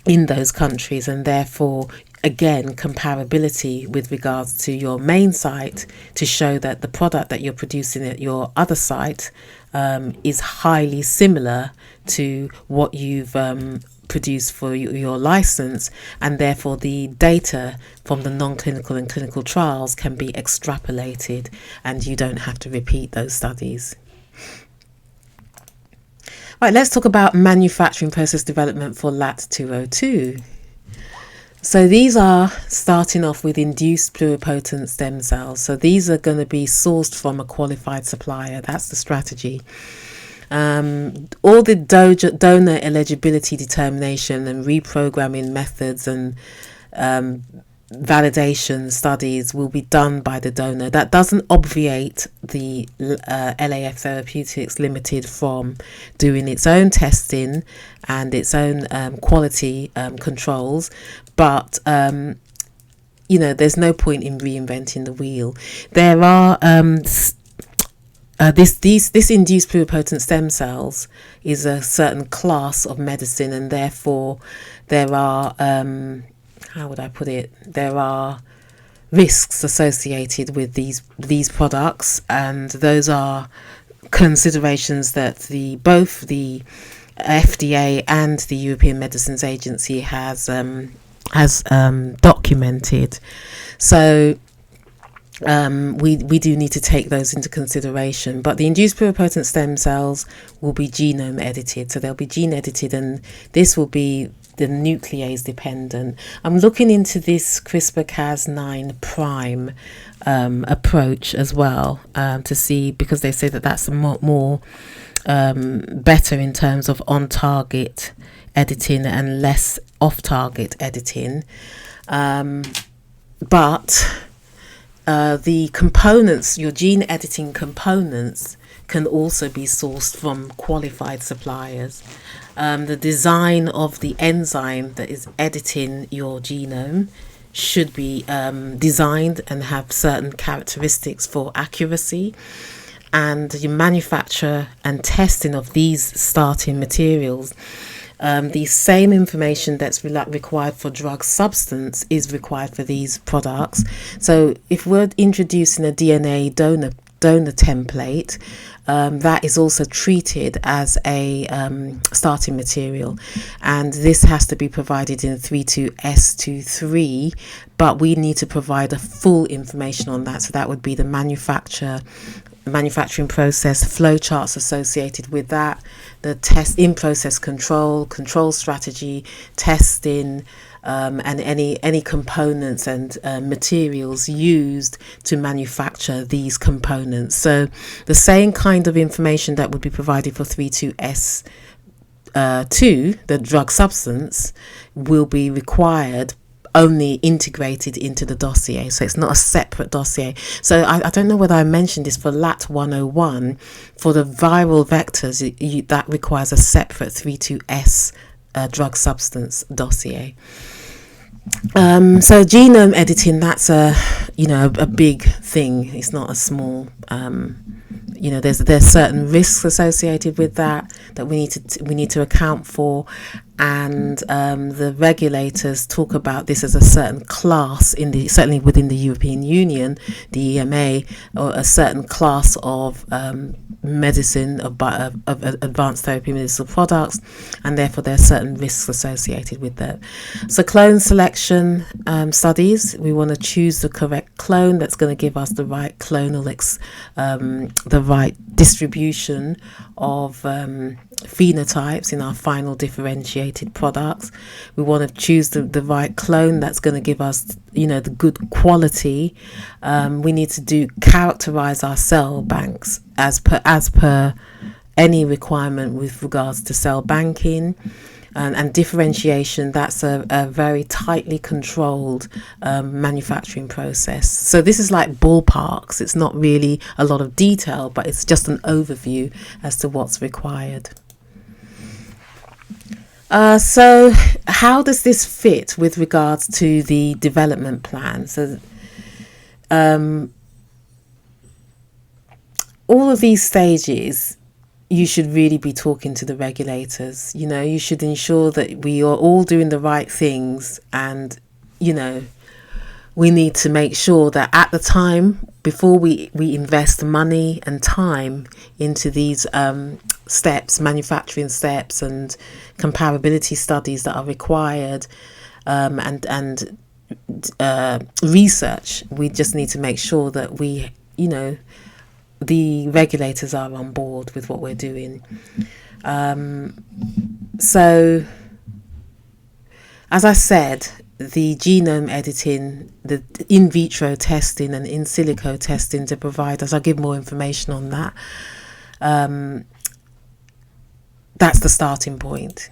in those countries, and therefore, again, comparability with regards to your main site to show that the product that you're producing at your other site is highly similar to what you've produced for your license, and therefore the data from the non-clinical and clinical trials can be extrapolated and you don't have to repeat those studies. Right, let's talk about manufacturing process development for LAT 202. So these are starting off with induced pluripotent stem cells. So these are going to be sourced from a qualified supplier. That's the strategy. All the donor eligibility determination and reprogramming methods and validation studies will be done by the donor. That doesn't obviate the LAF Therapeutics Limited from doing its own testing and its own quality controls, but there's no point in reinventing the wheel. There are this induced pluripotent stem cells is a certain class of medicine, and therefore there are how would I put it? There are risks associated with these products, and those are considerations that both the FDA and the European Medicines Agency has documented. So we do need to take those into consideration. But the induced pluripotent stem cells will be genome edited, so they'll be gene edited, and this will be the nuclease dependent. I'm looking into this CRISPR-Cas9 prime approach as well to see, because they say that that's a more better in terms of on-target editing and less off-target editing. But the components, your gene editing components, can also be sourced from qualified suppliers. The design of the enzyme that is editing your genome should be designed and have certain characteristics for accuracy, and the manufacture and testing of these starting materials. The same information that's required for drug substance is required for these products. So if we're introducing a DNA donor template, that is also treated as a starting material, and this has to be provided in 32S23, but we need to provide a full information on that. So that would be the manufacturing process, flow charts associated with that, the test in process control strategy, testing, and any components and materials used to manufacture these components. So the same kind of information that would be provided for 32S2, the drug substance, will be required, only integrated into the dossier. So it's not a separate dossier. So I don't know whether I mentioned this for LAT 101. For the viral vectors, that requires a separate 32S drug substance dossier. So genome editing, that's a big thing. It's not a small, there's certain risks associated with that we need to account for, and the regulators talk about this as a certain class certainly within the European Union, the EMA, or a certain class of medicine of advanced therapy medicinal products, and therefore there are certain risks associated with that. So clone selection studies, we want to choose the correct clone that's going to give us the right clonal the right distribution of phenotypes in our final differentiated products. We want to choose the right clone that's going to give us the good quality. We need to characterize our cell banks as per any requirement with regards to cell banking. And differentiation, that's a very tightly controlled manufacturing process. So this is like ballparks. It's not really a lot of detail, but it's just an overview as to what's required. So how does this fit with regards to the development plan? So all of these stages, you should really be talking to the regulators. You know, you should ensure that we are all doing the right things, and, you know, we need to make sure that at the time, before we invest money and time into these steps, manufacturing steps and comparability studies that are required, and research, we just need to make sure that we, you know, the regulators are on board with what we're doing. So, as I said, the genome editing, the in vitro testing and in silico testing to provide us, I'll give more information on that. That's the starting point.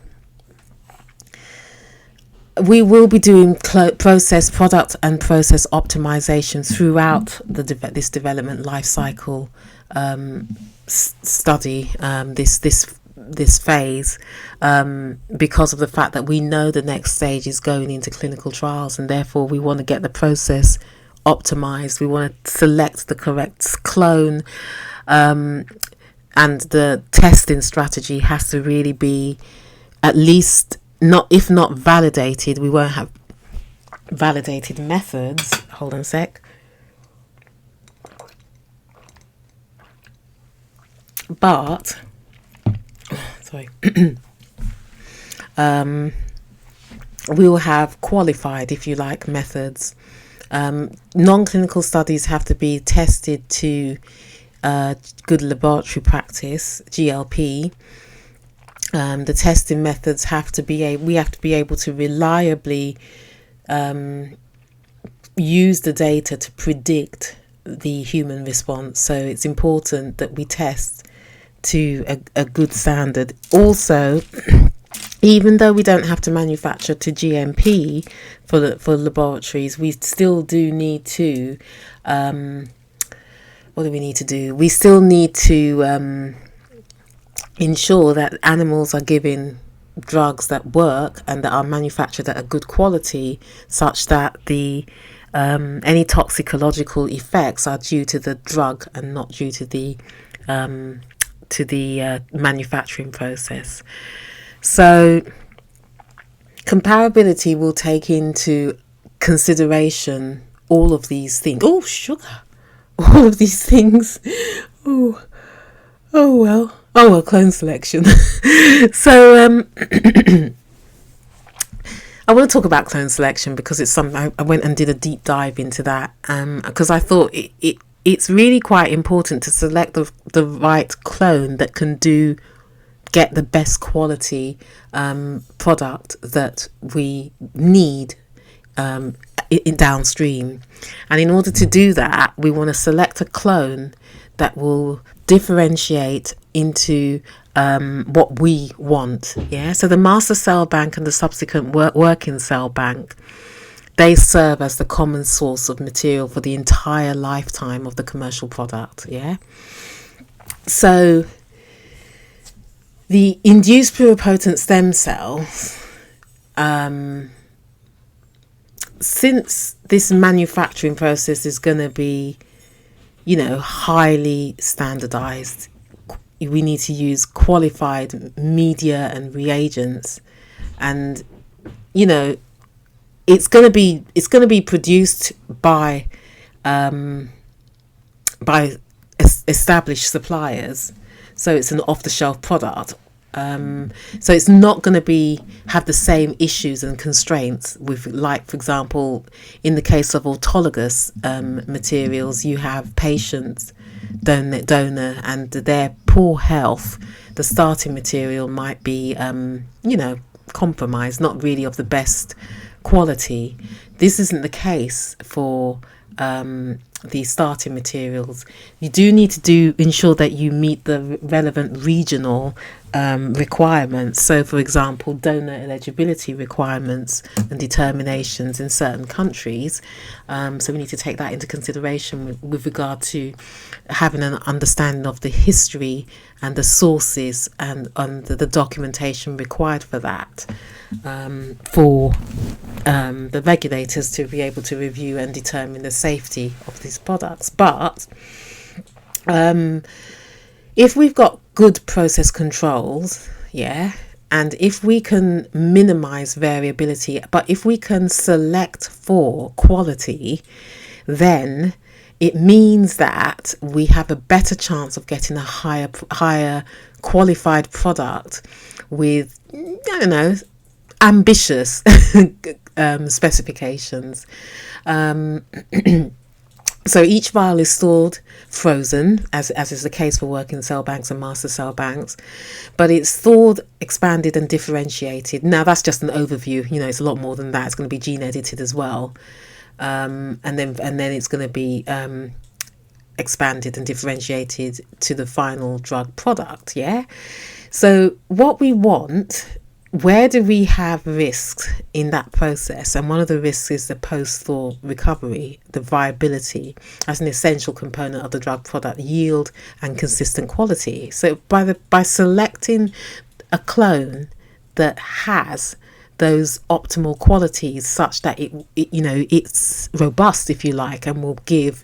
We will be doing process, product and process optimization throughout this development life cycle study, this phase, because of the fact that we know the next stage is going into clinical trials, and therefore we want to get the process optimized. We want to select the correct clone, and the testing strategy has to really be at least, if not validated. We won't have validated methods. Hold on a sec. But, sorry, we will have qualified, if you like, methods. Non-clinical studies have to be tested to good laboratory practice, GLP. The testing methods have to be we have to be able to reliably use the data to predict the human response. So it's important that we test to a good standard. Also, even though we don't have to manufacture to GMP for laboratories, we still do need to what do we need to do? We still need to ensure that animals are given drugs that work and that are manufactured at a good quality, such that the any toxicological effects are due to the drug and not due to the manufacturing process. So comparability will take into consideration all of these things. Oh, sugar! All of these things. Oh well, clone selection. So I want to talk about clone selection because it's something I went and did a deep dive into that, because I thought it's really quite important to select the right clone that can get the best quality product that we need in downstream. And in order to do that, we want to select a clone that will differentiate into what we want. Yeah. So the master cell bank and the subsequent working cell bank, they serve as the common source of material for the entire lifetime of the commercial product. Yeah. So the induced pluripotent stem cells, since this manufacturing process is going to be, highly standardized, we need to use qualified media and reagents, and it's going to be produced by established suppliers, so it's an off-the-shelf product. So it's not going to have the same issues and constraints with, like, for example, in the case of autologous materials, you have patients, donor, and their poor health. The starting material might be, compromised, not really of the best quality. This isn't the case for the starting materials, you do need to ensure that you meet the relevant regional requirements. So, for example, donor eligibility requirements and determinations in certain countries. So we need to take that into consideration with regard to having an understanding of the history and the sources and the documentation required for that, for the regulators to be able to review and determine the safety of these products. But if we've got good process controls, and if we can minimize variability, but if we can select for quality, then it means that we have a better chance of getting a higher qualified product with, ambitious specifications. So each vial is stored frozen, as is the case for working cell banks and master cell banks, but it's thawed, expanded and differentiated. Now that's just an overview, it's a lot more than that. It's going to be gene edited as well, and then it's going to be expanded and differentiated to the final drug product. So what we want, where do we have risks in that process? And one of the risks is the post-thaw recovery, the viability as an essential component of the drug product, yield and consistent quality. So by selecting a clone that has those optimal qualities such that it's robust, if you like, and will give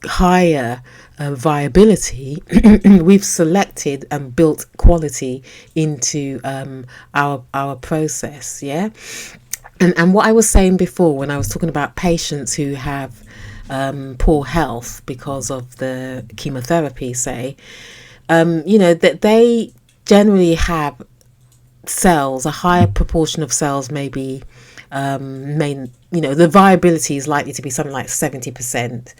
higher viability, we've selected and built quality into our process. And what I was saying before when I was talking about patients who have poor health because of the chemotherapy, say, that they generally have cells, a higher proportion of cells, maybe the viability is likely to be something like 70%.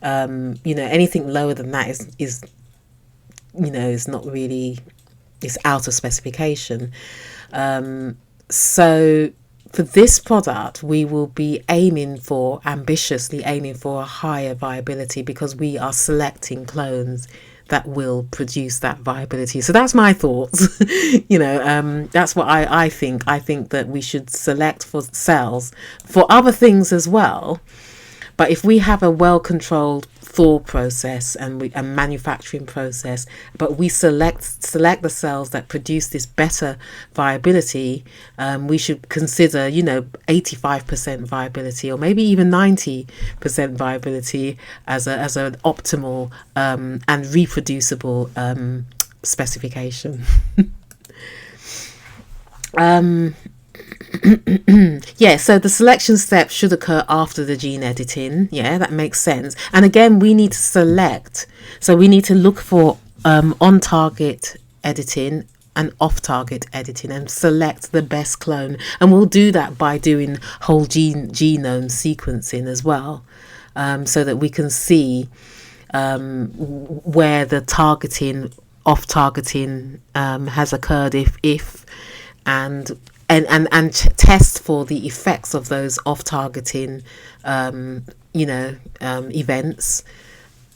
Anything lower than that is not really, it's out of specification. So for this product, we will be ambitiously aiming for a higher viability, because we are selecting clones that will produce that viability. So that's my thoughts. That's what I think. I think that we should select for cells for other things as well. But if we have a well-controlled thaw process and a manufacturing process, but we select the cells that produce this better viability, we should consider, 85% viability or maybe even 90% viability as an optimal and reproducible specification. So the selection step should occur after the gene editing. That makes sense. And again, we need to select. So we need to look for on-target editing and off-target editing and select the best clone. And we'll do that by doing whole genome sequencing as well, so that we can see where the targeting, off-targeting has occurred, if and test for the effects of those off-targeting, events.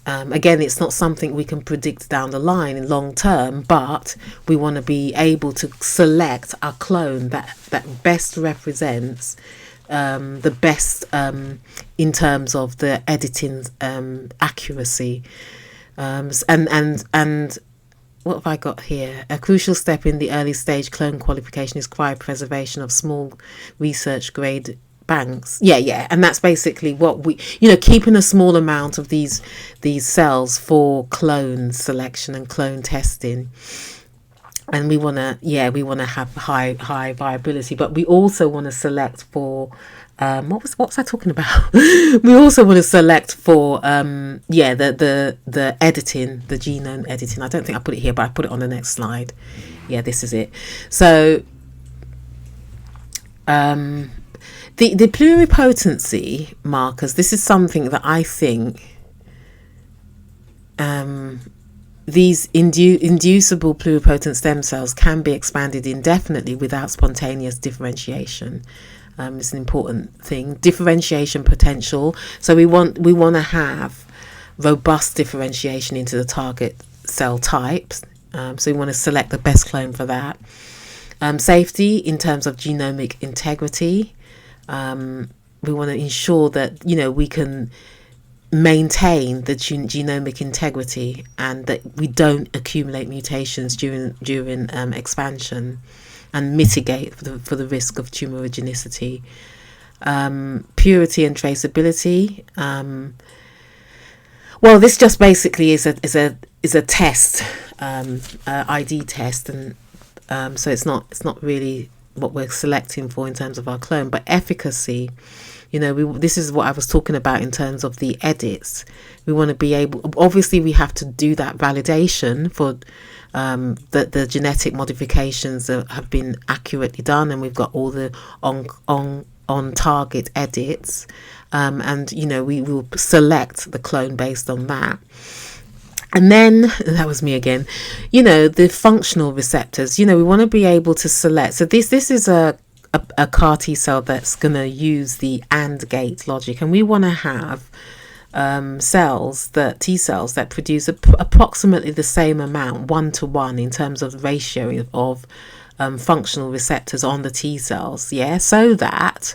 Again, it's not something we can predict down the line in long term, but we want to be able to select a clone that best represents the best in terms of the editing accuracy, and what have I got here? A crucial step in the early stage clone qualification is cryopreservation of small research grade banks. And that's basically what we, keeping a small amount of these cells for clone selection and clone testing. And we want to have high viability, but we also want to select for what was I talking about? We also want to select for the editing, the genome editing. I don't think I put it here, but I put it on the next slide. This is it. So the pluripotency markers, this is something that I think these inducible pluripotent stem cells can be expanded indefinitely without spontaneous differentiation. It's an important thing. Differentiation potential. So we want to have robust differentiation into the target cell types. So we want to select the best clone for that. Safety in terms of genomic integrity. We want to ensure that, we can maintain the genomic integrity and that we don't accumulate mutations during expansion, and mitigate for the risk of tumorigenicity. Purity and traceability. Well, this just basically is a test, ID test, and so it's not really what we're selecting for in terms of our clone. But efficacy, this is what I was talking about in terms of the edits. We want to be able, obviously we have to do that validation for the genetic modifications that have been accurately done, and we've got all the on target edits, and we will select the clone based on that. And then, that was me again, the functional receptors, we want to be able to select. So this is a CAR T cell that's going to use the AND gate logic, and we want to have T cells that produce approximately the same amount, 1-to-1, in terms of the ratio of functional receptors on the T cells, so that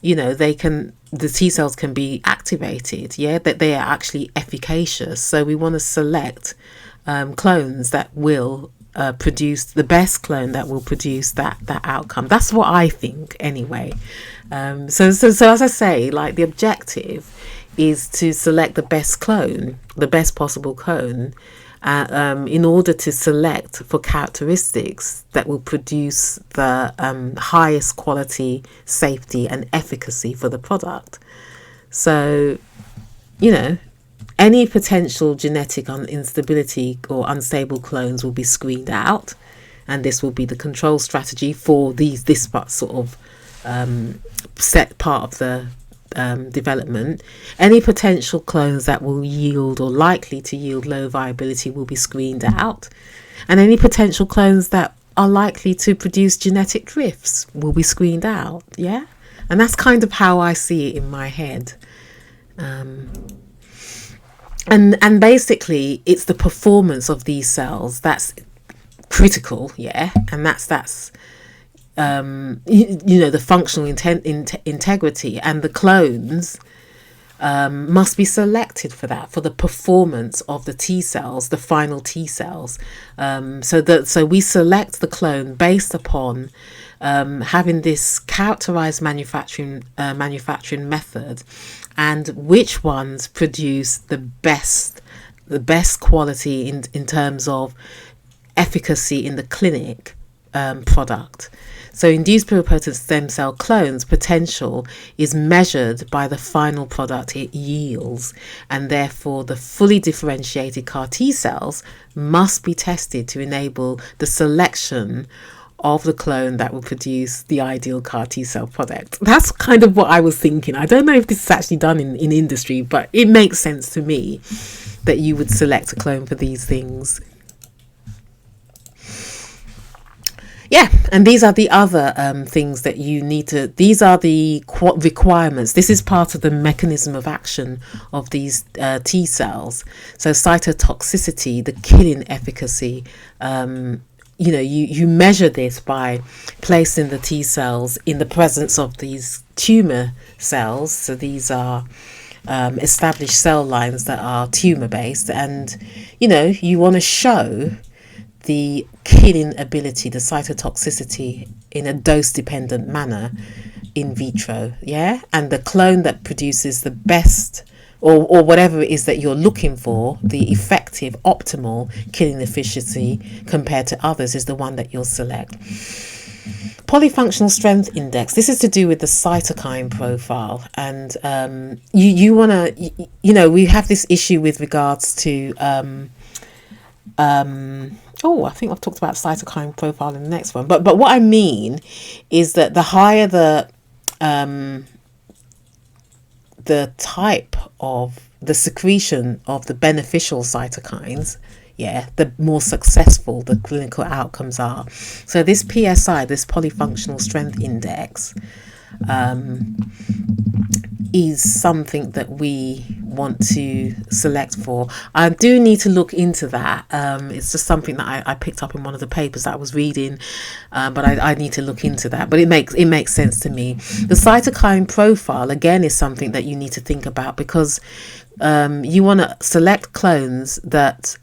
the T cells can be activated, that they are actually efficacious. So we want to select clones that will produce the best clone that will produce that outcome. That's what I think anyway. So as I say, like, the objective is to select the best clone, the best possible clone, in order to select for characteristics that will produce the highest quality, safety and efficacy for the product. So, any potential genetic instability or unstable clones will be screened out, and this will be the control strategy for this sort of set part of the development. Any potential clones that will yield or likely to yield low viability will be screened out, and any potential clones that are likely to produce genetic drifts will be screened out. And that's kind of how I see it in my head. And basically it's the performance of these cells that's critical, and that's the functional integrity, and the clones must be selected for that, for the performance of the T cells, the final T cells. So we select the clone based upon having this characterized manufacturing method, and which ones produce the best quality in terms of efficacy in the clinic product. So induced pluripotent stem cell clones potential is measured by the final product it yields, and therefore the fully differentiated CAR T cells must be tested to enable the selection of the clone that will produce the ideal CAR T cell product. That's kind of what I was thinking. I don't know if this is actually done in industry, but it makes sense to me that you would select a clone for these things. And these are the other things that you need to, these are the requirements. This is part of the mechanism of action of these T cells. So cytotoxicity, the killing efficacy, you measure this by placing the T cells in the presence of these tumor cells. So these are established cell lines that are tumor based, and you want to show the killing ability, the cytotoxicity, in a dose-dependent manner in vitro, and the clone that produces the best, or whatever it is that you're looking for, the effective, optimal killing efficiency compared to others, is the one that you'll select. Polyfunctional strength index. This is to do with the cytokine profile, and you want to, we have this issue with regards to I think I've talked about cytokine profile in the next one. But what I mean is that the higher the type of the secretion of the beneficial cytokines, the more successful the clinical outcomes are. So this PSI, this polyfunctional strength index, is something that we want to select for. I do need to look into that. It's just something that I picked up in one of the papers that I was reading, but I need to look into that. But it makes sense to me. The cytokine profile, again, is something that you need to think about, because you want to select clones that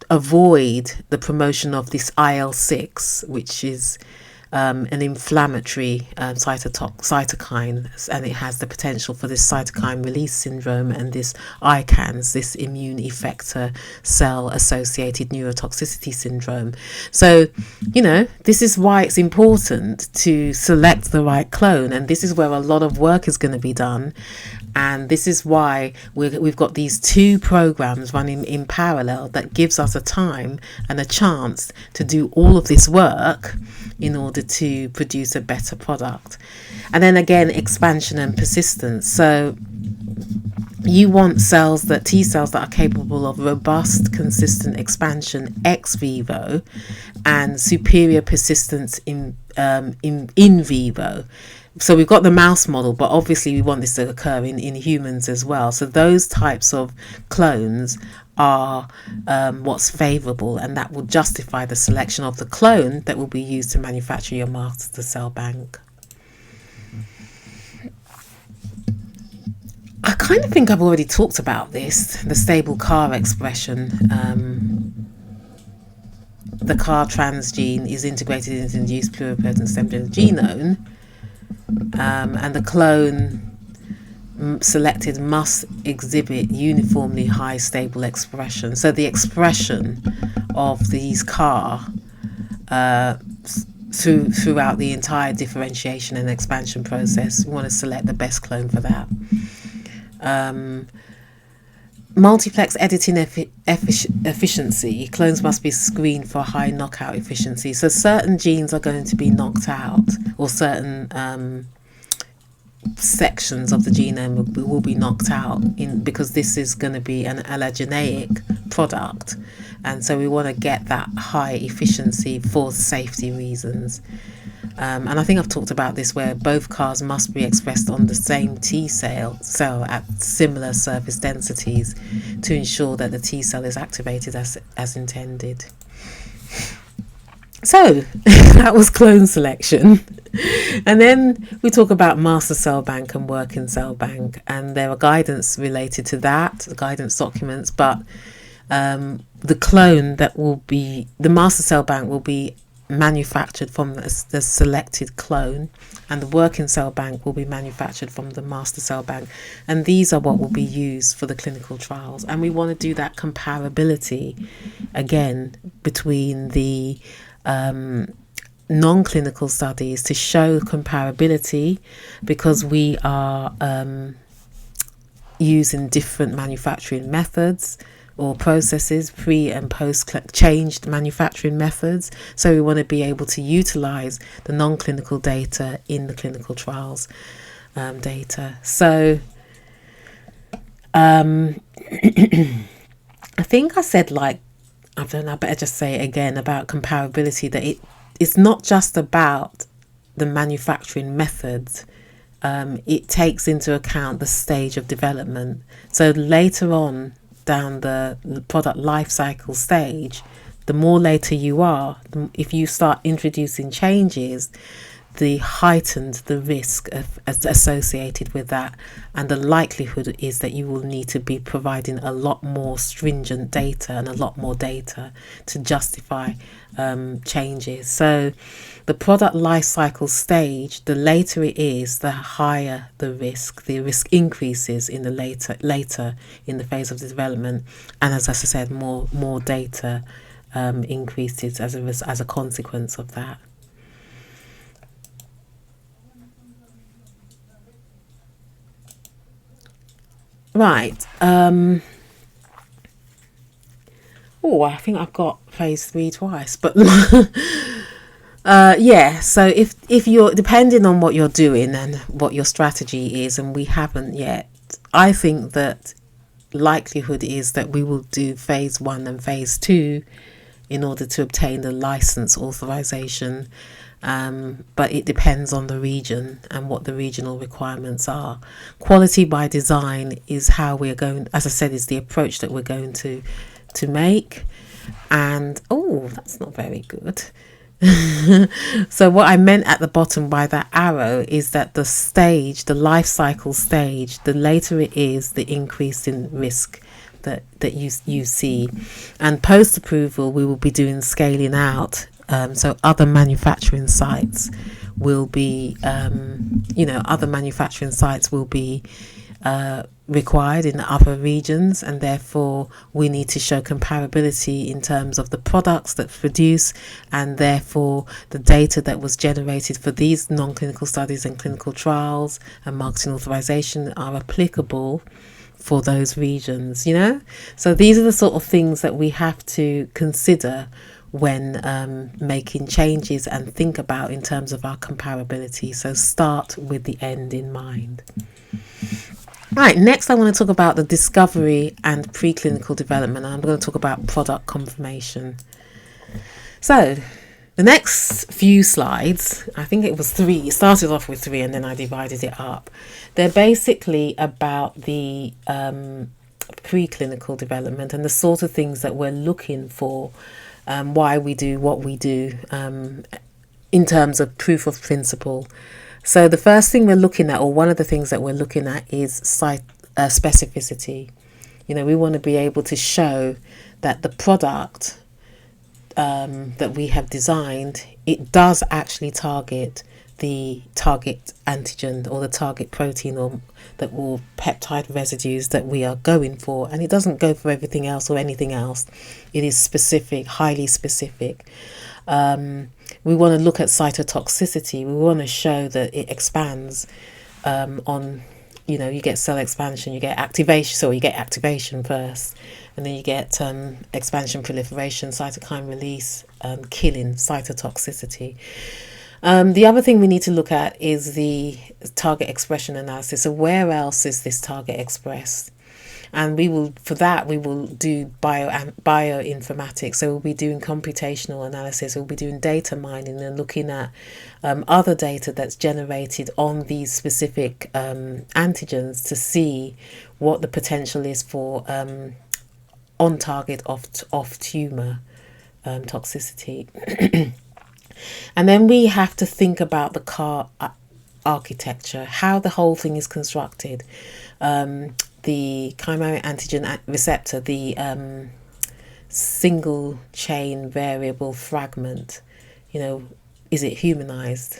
avoid the promotion of this IL-6, which is an inflammatory cytokine, and it has the potential for this cytokine release syndrome and this ICANS, this immune effector cell associated neurotoxicity syndrome. So, this is why it's important to select the right clone, and this is where a lot of work is going to be done. And this is why we've got these two programs running in parallel that gives us a time and a chance to do all of this work in order to produce a better product. And then again, expansion and persistence. So you want T cells that are capable of robust, consistent expansion ex vivo and superior persistence in vivo. So we've got the mouse model, but obviously we want this to occur in humans as well. So those types of clones are what's favourable, and that will justify the selection of the clone that will be used to manufacture your master cell bank. I kind of think I've already talked about this, the stable CAR expression. The CAR transgene is integrated into the induced pluripotent stem cell genome. And the clone selected must exhibit uniformly high stable expression. So the expression of these CAR throughout the entire differentiation and expansion process, we want to select the best clone for that. Multiplex editing efficiency. Clones must be screened for high knockout efficiency. So certain genes are going to be knocked out, or certain sections of the genome will be knocked out because this is going to be an allogeneic product, and so we want to get that high efficiency for safety reasons. And I think I've talked about this, where both CARs must be expressed on the same T cell at similar surface densities to ensure that the T cell is activated as intended. So that was clone selection. And then we talk about master cell bank and working cell bank, and there are guidance related to that, the guidance documents, but the clone that will be, the master cell bank will be manufactured from the selected clone, and the working cell bank will be manufactured from the master cell bank, and these are what will be used for the clinical trials. And we want to do that comparability again between the non-clinical studies to show comparability, because we are using different manufacturing methods or processes, pre and post changed manufacturing methods. So we want to be able to utilize the non-clinical data in the clinical trials data. So I think I said, I don't know, I better just say it again about comparability, that it's not just about the manufacturing methods. It takes into account the stage of development. So later on down the product life cycle stage, the more later you are, if you start introducing changes, the heightened the risk associated with that, and the likelihood is that you will need to be providing a lot more stringent data and a lot more data to justify changes. So the product life cycle stage, the later it is, the higher the risk increases in the later in the phase of the development, and as I said, more data increases as a consequence of that. Right. I think I've got phase 3 twice, but yeah. So if you're, depending on what you're doing and what your strategy is, and we haven't yet, I think that likelihood is that we will do phase 1 and phase 2 in order to obtain the license authorization. But it depends on the region and what the regional requirements are. Quality by design is how we're going, as I said, is the approach that we're going to make. And oh, that's not very good. So what I meant at the bottom by that arrow is that the stage, the life cycle stage, the later it is, the increase in risk that you see. And post approval, we will be doing scaling out. So other manufacturing sites will be, other manufacturing sites will be required in other regions, and therefore we need to show comparability in terms of the products that produce, and therefore the data that was generated for these non-clinical studies and clinical trials and marketing authorization are applicable for those regions, So these are the sort of things that we have to consider when making changes and think about in terms of our comparability. So start with the end in mind. Right, next I want to talk about the discovery and preclinical development. I'm going to talk about product confirmation. So the next few slides, I think it was 3, it started off with 3 and then I divided it up. They're basically about the preclinical development and the sort of things that we're looking for, why we do what we do in terms of proof of principle. So the first thing we're looking at, or one of the things that we're looking at, is site specificity. We want to be able to show that the product that we have designed, it does actually target the target antigen or the target protein or peptide residues that we are going for, and it doesn't go for everything else or anything else. It is specific, highly specific. We want to look at cytotoxicity. We want to show that it expands on, you get cell expansion, you get activation. So you get activation first, and then you get expansion, proliferation, cytokine release, killing, cytotoxicity. The other thing we need to look at is the target expression analysis. So where else is this target expressed? And we will do bioinformatics. So we'll be doing computational analysis. We'll be doing data mining and looking at other data that's generated on these specific antigens to see what the potential is for on target off tumor toxicity. And then we have to think about the CAR architecture, how the whole thing is constructed. The chimeric antigen receptor, the single chain variable fragment, is it humanized?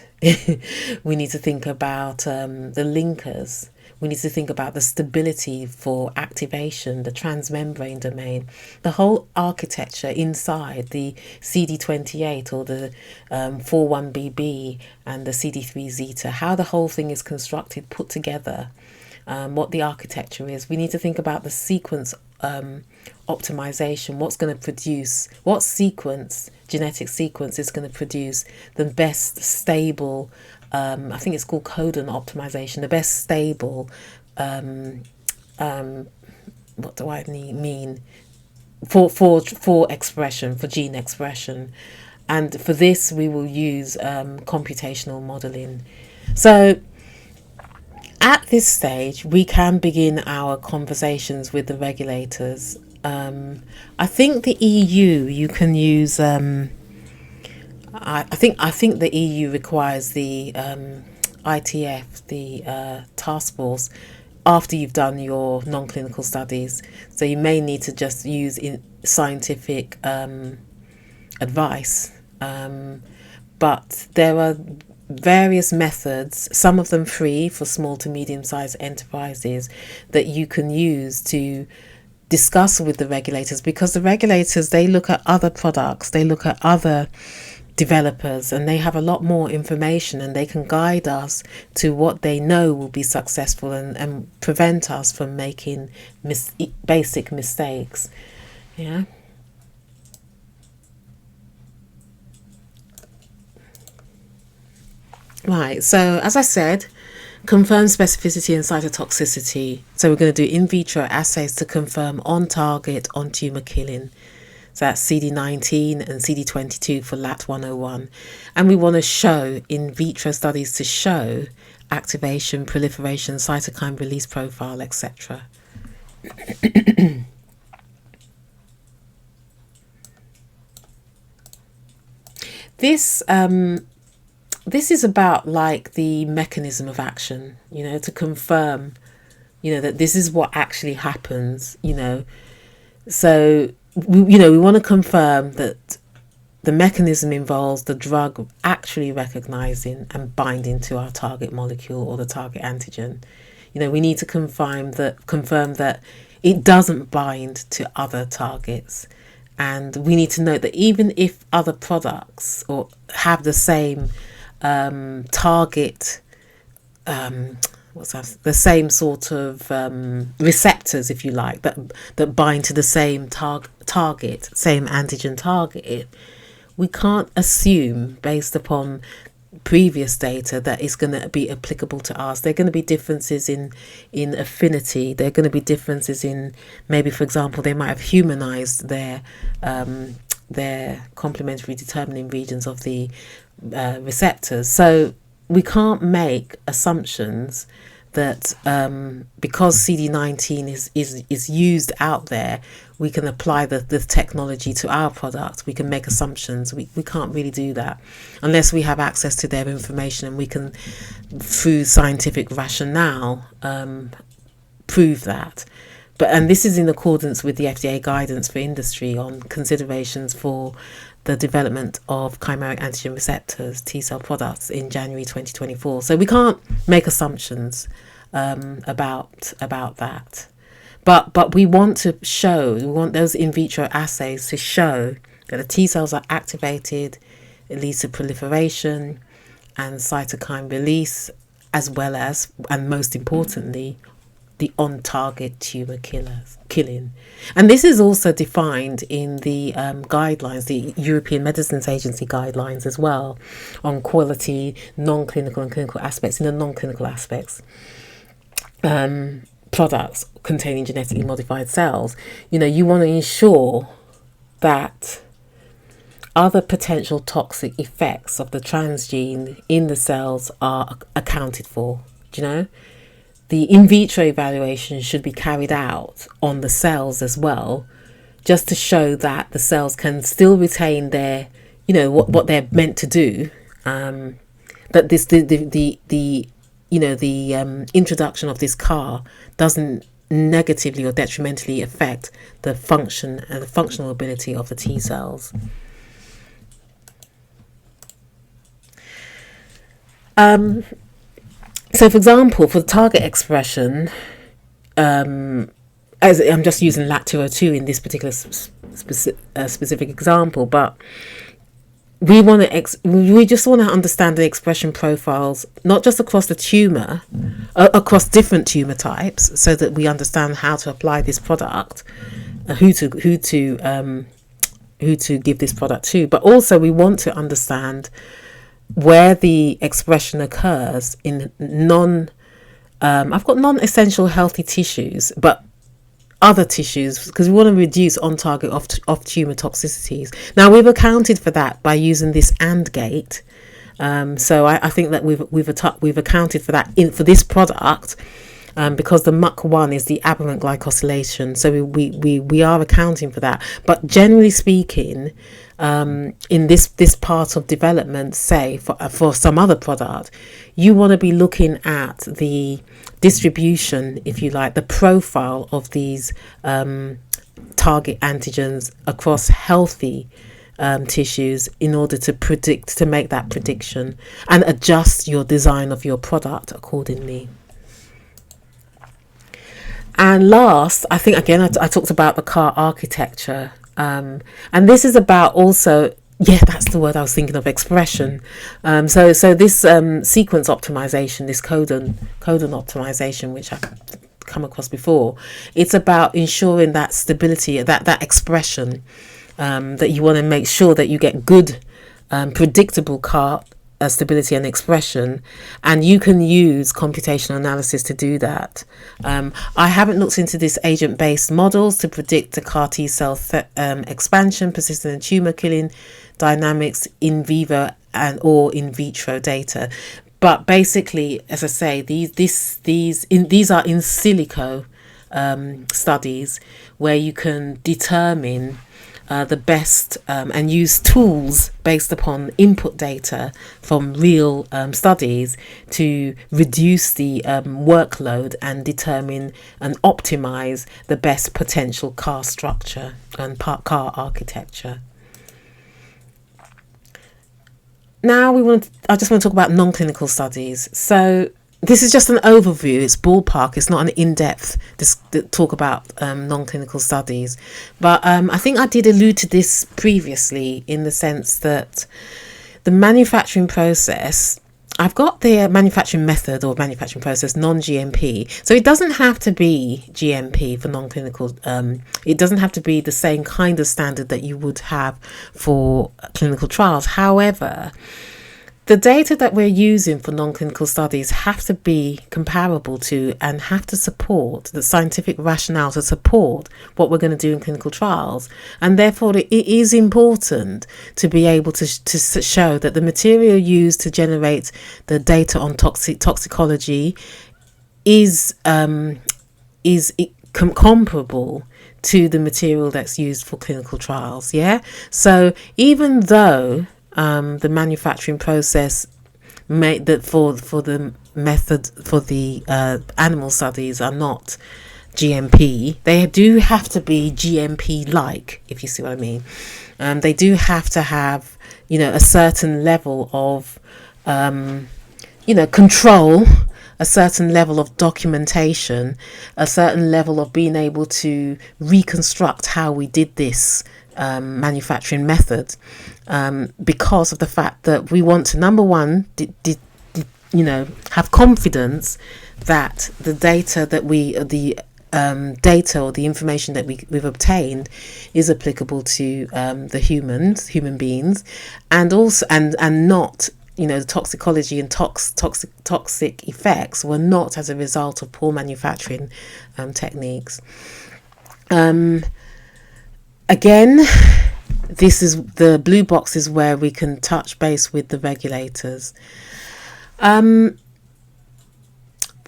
We need to think about the linkers. We need to think about the stability for activation, the transmembrane domain, the whole architecture inside the CD28 or the 41BB and the CD3 zeta, how the whole thing is constructed, put together, what the architecture is. We need to think about the sequence optimization, what's going to produce, what sequence, genetic sequence is going to produce the best stable, I think it's called codon optimization, the best stable, what do I mean, for expression, for gene expression. And for this, we will use computational modeling. So at this stage, we can begin our conversations with the regulators. I think the EU, you can use... I think the EU requires the ITF, the task force, after you've done your non-clinical studies. So you may need to just use scientific advice. But there are various methods, some of them free for small to medium-sized enterprises, that you can use to discuss with the regulators, because the regulators, they look at other products, they look at other developers, and they have a lot more information, and they can guide us to what they know will be successful and prevent us from making basic mistakes. Yeah. Right, so as I said, confirm specificity and cytotoxicity. So we're going to do in vitro assays to confirm on target, on tumor killing. So that's CD19 and CD22 for LAT101. And we want to show in vitro studies to show activation, proliferation, cytokine release profile, etc. This is about like the mechanism of action, to confirm, that this is what actually happens, So, we want to confirm that the mechanism involves the drug actually recognizing and binding to our target molecule or the target antigen. We need to confirm that it doesn't bind to other targets. And we need to note that even if other products or have the same target, the same sort of receptors, if you like, that bind to the same target, same antigen target, we can't assume based upon previous data that it's going to be applicable to us. There are going to be differences in affinity. There are going to be differences in, maybe, for example, they might have humanized their complementary determining regions of the receptors. So we can't make assumptions that because CD19 is used out there, we can apply the technology to our product. We can make assumptions. We can't really do that unless we have access to their information and we can, through scientific rationale, prove that. And this is in accordance with the FDA guidance for industry on considerations for the development of chimeric antigen receptors, T-cell products, in January 2024. So we can't make assumptions about that. But we want to show, we want those in vitro assays to show that the T-cells are activated, it leads to proliferation and cytokine release, as well as, and most importantly, the on-target tumour killing. And this is also defined in the guidelines, the European Medicines Agency guidelines as well, on quality, non-clinical and clinical aspects. In the non-clinical aspects, products containing genetically modified cells, you want to ensure that other potential toxic effects of the transgene in the cells are accounted for. The in vitro evaluation should be carried out on the cells as well, just to show that the cells can still retain their, what they're meant to do. That the introduction of this CAR doesn't negatively or detrimentally affect the function and the functional ability of the T cells. So, for example, for the target expression, as I'm just using LAT202 in this particular specific example, but we just want to understand the expression profiles, not just across the tumor, across different tumor types, so that we understand how to apply this product, who to give this product to, but also we want to understand where the expression occurs in I've got non-essential healthy tissues, but other tissues, because we want to reduce on-target off-tumor toxicities. Now, we've accounted for that by using this AND gate. So I think that we've accounted for that for this product, because the MUC1 is the aberrant glycosylation. So we are accounting for that. But generally speaking, in this part of development, say for some other product, you want to be looking at the distribution, if you like, the profile of these target antigens across healthy tissues in order to make that prediction and adjust your design of your product accordingly. And last, I think, again, I talked about the CAR architecture. And this is about also, that's the word I was thinking of, expression. So this sequence optimization, this codon optimization, which I've come across before, it's about ensuring that stability, that expression, that you want to make sure that you get good, predictable CAR stability and expression, and you can use computational analysis to do that. I haven't looked into this agent-based models to predict the CAR T cell expansion, persistent and tumor killing dynamics in vivo and or in vitro data. But basically, as I say, these are in silico studies where you can determine the best and use tools based upon input data from real studies to reduce the workload and determine and optimize the best potential CAR structure and CAR architecture. Now I just want to talk about non-clinical studies. So this is just an overview. It's ballpark. It's not an in-depth talk about non-clinical studies. But I think I did allude to this previously in the sense that the manufacturing process, I've got the manufacturing method or manufacturing process non-GMP. So it doesn't have to be GMP for non-clinical. It doesn't have to be the same kind of standard that you would have for clinical trials. However, the data that we're using for non-clinical studies have to be comparable to and have to support the scientific rationale to support what we're going to do in clinical trials. And therefore, it is important to be able to show that the material used to generate the data on toxicology is comparable to the material that's used for clinical trials. Yeah. So even though the manufacturing process made that for the method for the animal studies are not GMP, they do have to be GMP like, if you see what I mean. They do have to have, a certain level of control, a certain level of documentation, a certain level of being able to reconstruct how we did this manufacturing method, because of the fact that we want to, number one, have confidence that the data that data or the information that we've obtained is applicable to the human beings, and also and not the toxicology and toxic effects were not as a result of poor manufacturing techniques. Again, this is the blue box is where we can touch base with the regulators.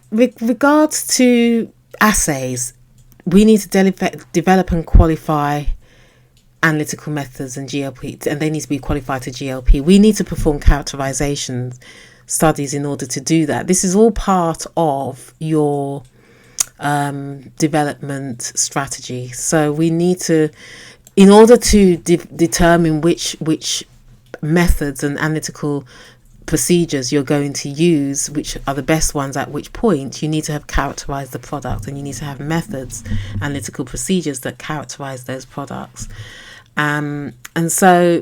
With regards to assays, we need to develop and qualify analytical methods and GLP, and they need to be qualified to GLP. We need to perform characterization studies in order to do that. This is all part of your development strategy. So we need to, in order to determine which methods and analytical procedures you're going to use, which are the best ones at which point, you need to have characterized the product, and you need to have methods, analytical procedures that characterize those products. And so,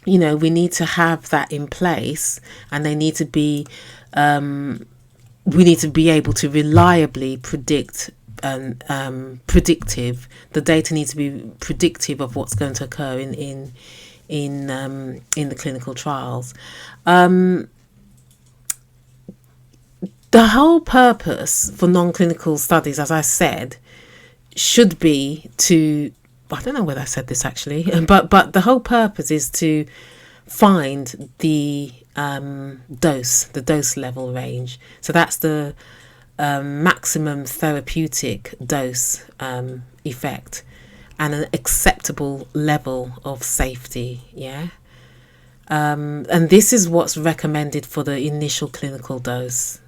we need to have that in place, and they need to be, we need to be able to reliably predict and predictive. The data needs to be predictive of what's going to occur in the clinical trials. The whole purpose for non-clinical studies, as I said, should be to, I don't know whether I said this actually, but the whole purpose is to find the dose level range. So that's the maximum therapeutic dose effect and an acceptable level of safety. And this is what's recommended for the initial clinical dose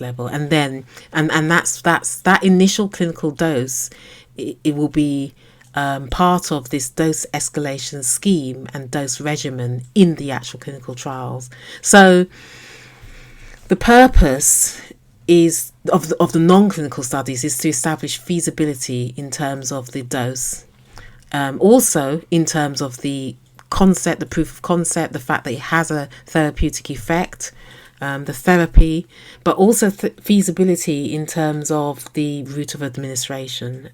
level, and then and that's that initial clinical dose. It will be part of this dose escalation scheme and dose regimen in the actual clinical trials. So the purpose is of the non-clinical studies is to establish feasibility in terms of the dose, also in terms of the concept, the proof of concept, the fact that it has a therapeutic effect, the therapy, but also feasibility in terms of the route of administration.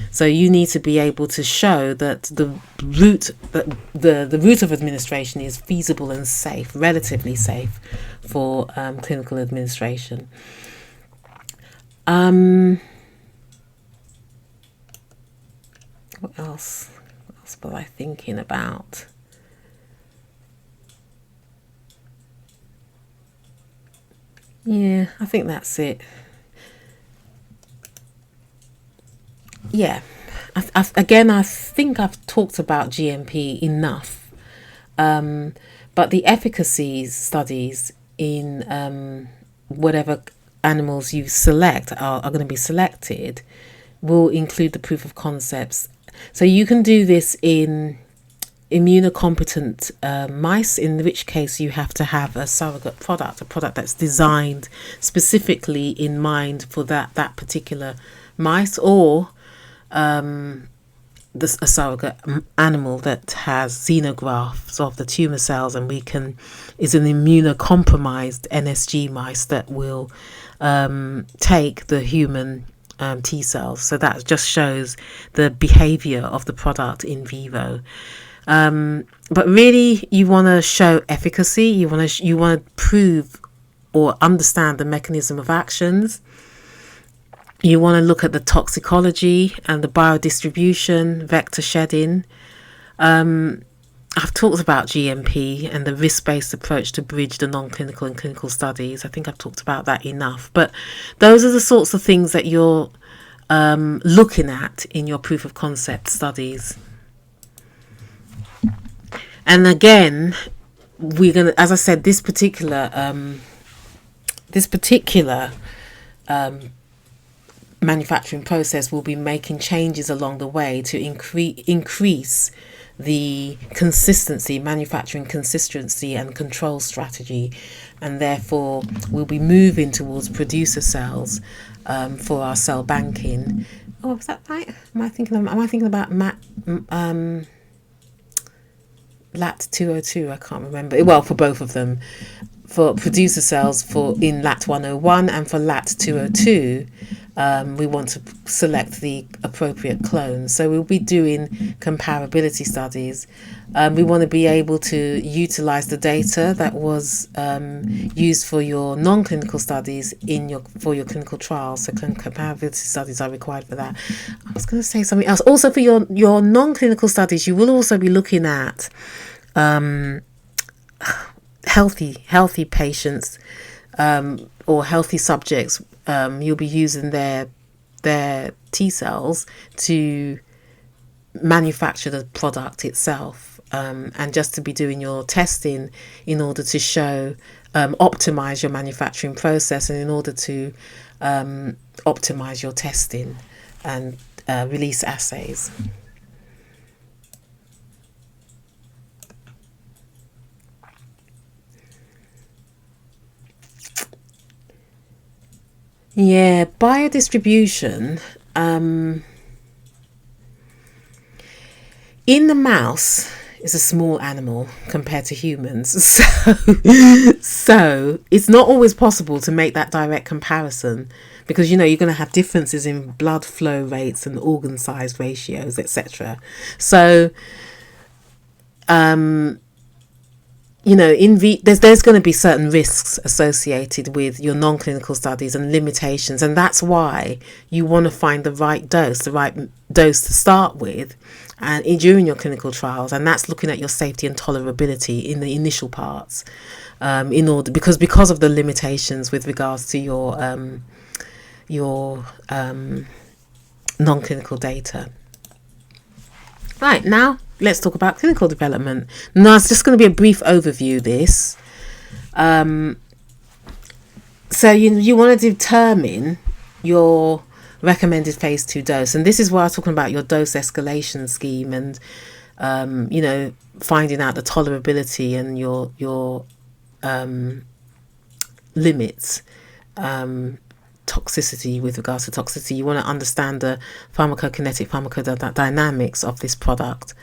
So you need to be able to show that the route of administration is feasible and safe, relatively safe for clinical administration. What else? What else was I thinking about? Yeah, I think that's it. Yeah. I think I've talked about GMP enough. But the efficacy studies in whatever animals you select are going to be selected will include the proof of concepts. So you can do this in immunocompetent mice, in which case you have to have a surrogate product, a product that's designed specifically in mind for that particular mice, or a surrogate animal that has xenografts of the tumor cells, and is an immunocompromised NSG mice that will take the human T cells. So that just shows the behavior of the product in vivo. But really, you want to show efficacy. You want to prove or understand the mechanism of actions. You want to look at the toxicology and the biodistribution, vector shedding. I've talked about GMP and the risk-based approach to bridge the non-clinical and clinical studies. I think I've talked about that enough. But those are the sorts of things that you're looking at in your proof of concept studies. And again, we're gonna, as I said, this particular manufacturing process will be making changes along the way to increase the consistency, manufacturing consistency and control strategy, and therefore we'll be moving towards producer cells for our cell banking. Oh, was that right? Am I thinking about LAT 202? I can't remember. Well, for both of them, for producer cells in LAT 101 and for LAT 202. We want to select the appropriate clones. So we'll be doing comparability studies. We want to be able to utilize the data that was used for your non-clinical studies for your clinical trials. So comparability studies are required for that. I was going to say something else. Also, for your non-clinical studies, you will also be looking at healthy patients or healthy subjects. You'll be using their T cells to manufacture the product itself, and just to be doing your testing in order to show optimize your manufacturing process, and in order to optimize your testing and release assays. Yeah, biodistribution. In the mouse is a small animal compared to humans, so it's not always possible to make that direct comparison, because you're going to have differences in blood flow rates and organ size ratios, etc. So there's going to be certain risks associated with your non-clinical studies and limitations, and that's why you want to find the right dose to start with, and during your clinical trials, and that's looking at your safety and tolerability in the initial parts, because of the limitations with regards to your non-clinical data. Right, now let's talk about clinical development. Now, it's just going to be a brief overview of this. So you want to determine your recommended phase 2 dose. And this is why I was talking about your dose escalation scheme and, finding out the tolerability and your limits. Toxicity, with regards to toxicity, you want to understand the pharmacokinetic, pharmacodynamics of this product,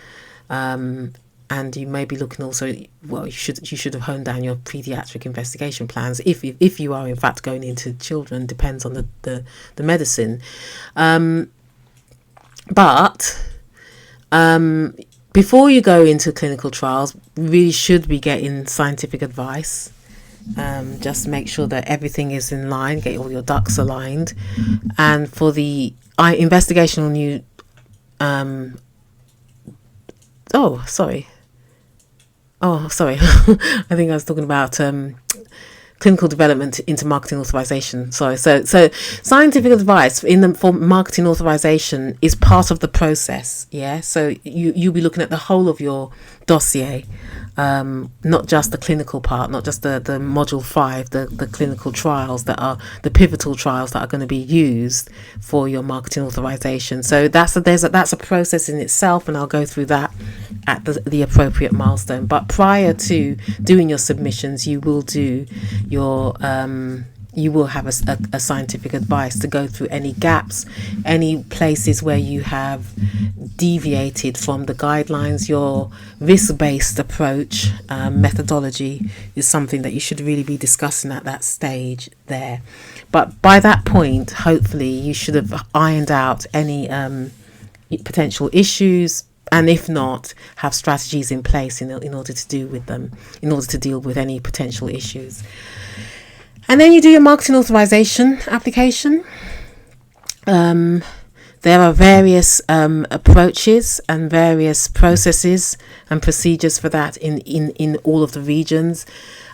and you may be looking also, well, you should have honed down your pediatric investigation plans if you are in fact going into children. Depends on the medicine, but before you go into clinical trials, you really should be getting scientific advice. Just make sure that everything is in line, get all your ducks aligned. And for the investigational new I think I was talking about clinical development into marketing authorization. So scientific advice for marketing authorization is part of the process. Yeah. So you'll be looking at the whole of your dossier, not just the clinical part, not just the module 5, the clinical trials that are the pivotal trials that are going to be used for your marketing authorization. So that's a process in itself, and I'll go through that at the appropriate milestone. But prior to doing your submissions, you will do your you will have a scientific advice to go through any gaps, any places where you have deviated from the guidelines. Your risk-based approach methodology is something that you should really be discussing at that stage there. But by that point, hopefully you should have ironed out any potential issues, and if not, have strategies in place in order to deal with any potential issues. And then you do your marketing authorization application. There are various approaches and various processes and procedures for that in all of the regions,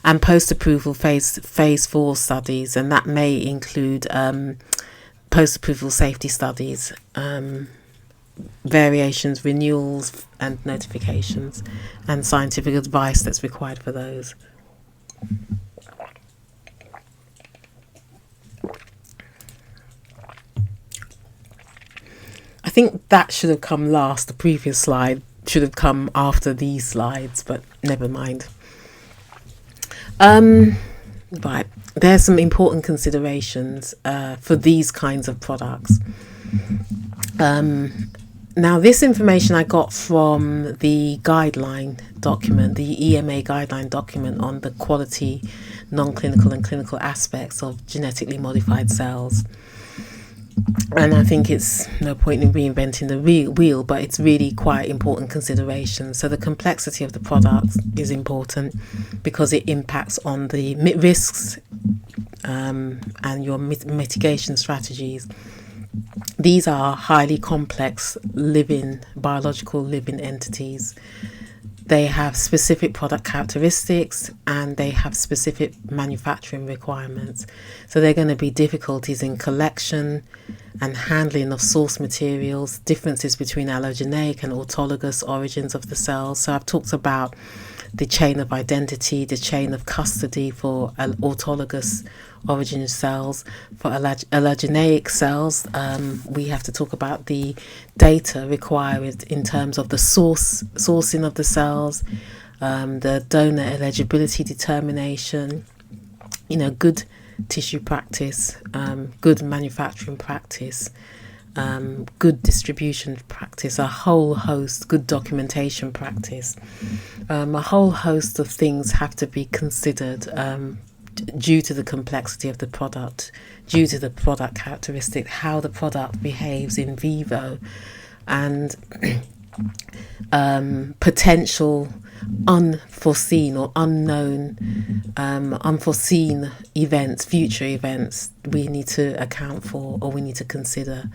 and post-approval phase 4 studies, and that may include post-approval safety studies, variations, renewals and notifications, and scientific advice that's required for those. I think that should have come last. The previous slide should have come after these slides, but never mind. Right, there's some important considerations for these kinds of products. Now, this information I got from the guideline document, the EMA guideline document on the quality, non-clinical and clinical aspects of genetically modified cells. And I think it's no point in reinventing the wheel, but it's really quite important consideration. So the complexity of the product is important because it impacts on the risks and your mitigation strategies. These are highly complex biological living entities. They have specific product characteristics and they have specific manufacturing requirements. So there are going to be difficulties in collection and handling of source materials, differences between allogeneic and autologous origins of the cells. So I've talked about the chain of identity, the chain of custody for autologous origin cells. For allogeneic cells, we have to talk about the data required in terms of the sourcing of the cells, the donor eligibility determination, good tissue practice, good manufacturing practice, good distribution practice, a whole host, good documentation practice. A whole host of things have to be considered due to the complexity of the product, due to the product characteristic, how the product behaves in vivo, and potential unforeseen or unforeseen events, future events we need to account for or we need to consider.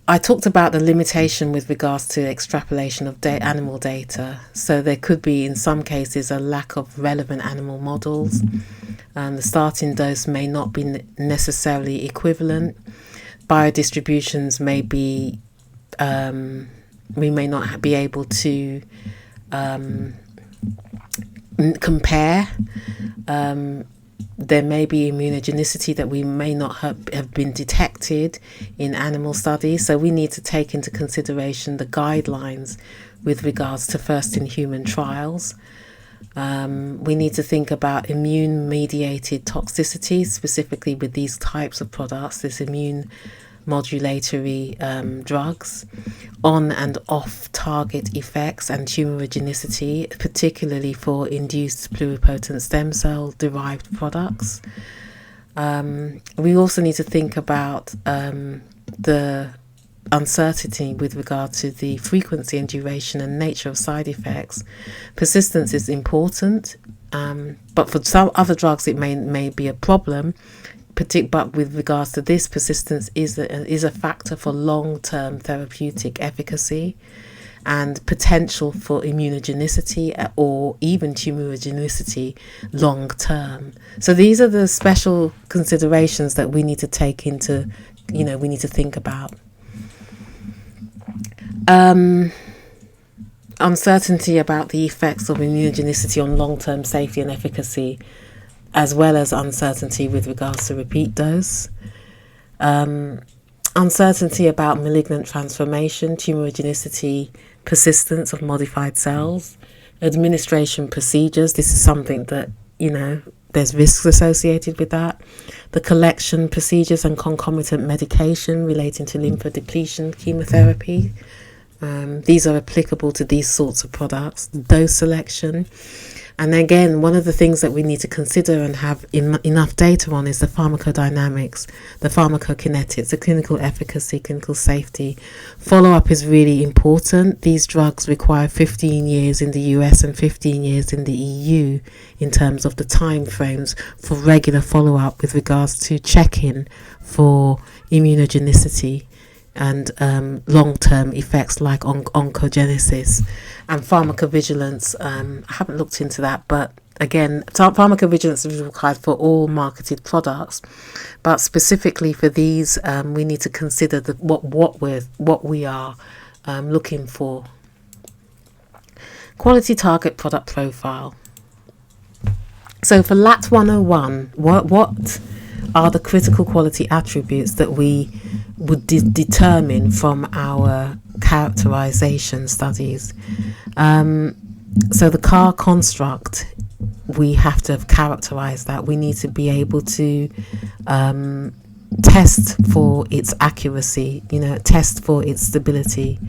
I talked about the limitation with regards to extrapolation of animal data. So there could be, in some cases, a lack of relevant animal models. The starting dose may not be necessarily equivalent. Biodistributions may be, we may not be able to compare. There may be immunogenicity that we may not have been detected in animal studies. So we need to take into consideration the guidelines with regards to first-in-human trials. We need to think about immune-mediated toxicity, specifically with these types of products, this immune modulatory drugs. on and off target effects and tumorigenicity, particularly for induced pluripotent stem cell derived products. We also need to think about the uncertainty with regard to the frequency and duration and nature of side effects. Persistence is important, but for some other drugs it may be a problem. But with regards to this, persistence is a factor for long-term therapeutic efficacy and potential for immunogenicity or even tumorigenicity long-term. So these are the special considerations that we need to take into, we need to think about. Uncertainty about the effects of immunogenicity on long-term safety and efficacy, as well as uncertainty with regards to repeat dose. Uncertainty about malignant transformation, tumorigenicity, persistence of modified cells, administration procedures. This is something that, there's risks associated with that. The collection procedures and concomitant medication relating to lymphodepletion chemotherapy. These are applicable to these sorts of products. Dose selection. And again, one of the things that we need to consider and have enough data on is the pharmacodynamics, the pharmacokinetics, the clinical efficacy, clinical safety. Follow-up is really important. These drugs require 15 years in the US and 15 years in the EU in terms of the time frames for regular follow-up with regards to check-in for immunogenicity and long-term effects like oncogenesis and pharmacovigilance. I haven't looked into that, but again, pharmacovigilance is required for all marketed products, but specifically for these, we need to consider what we are looking for. Quality target product profile. So for LAT 101, what are the critical quality attributes that we would determine from our characterization studies? So the CAR construct, we have to have characterized that. We need to be able to test for its accuracy, test for its stability.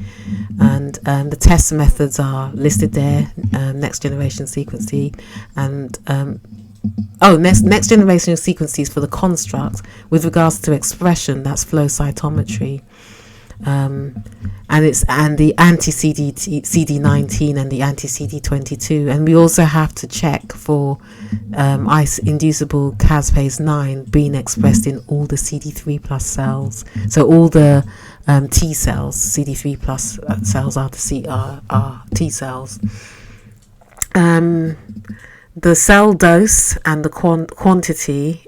And the test methods are listed there, next generation sequencing and next generation sequences for the construct. With regards to expression, that's flow cytometry, and the anti-CD19 and the anti-CD22. And we also have to check for inducible caspase 9 being expressed in all the CD3 plus cells. So all the T cells, CD3 plus cells are T cells. The cell dose and the quantity.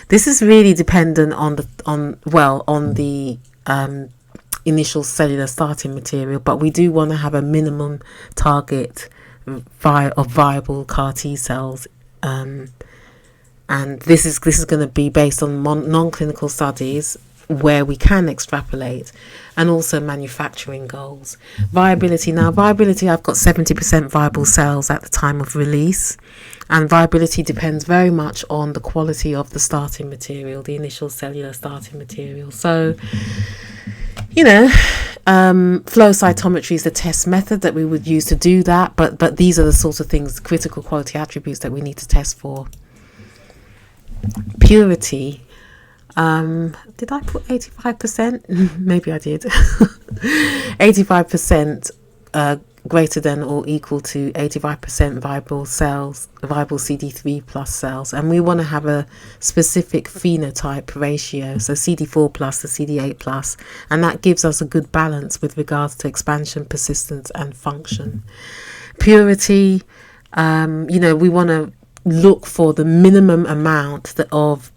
This is really dependent on the initial cellular starting material, but we do want to have a minimum target of viable CAR T cells, and this is going to be based on non-clinical studies where we can extrapolate, and also manufacturing goals. Viability. Now, viability, I've got 70% viable cells at the time of release, and viability depends very much on the quality of the starting material, the initial cellular starting material. So, flow cytometry is the test method that we would use to do that, but these are the sorts of things, critical quality attributes that we need to test for. Purity. Did I put 85%? Maybe I did. 85% greater than or equal to 85% viable cells, viable CD3 plus cells. And we want to have a specific phenotype ratio, so CD4 plus to CD8 plus. And that gives us a good balance with regards to expansion, persistence, and function. Purity, we want to look for the minimum amount of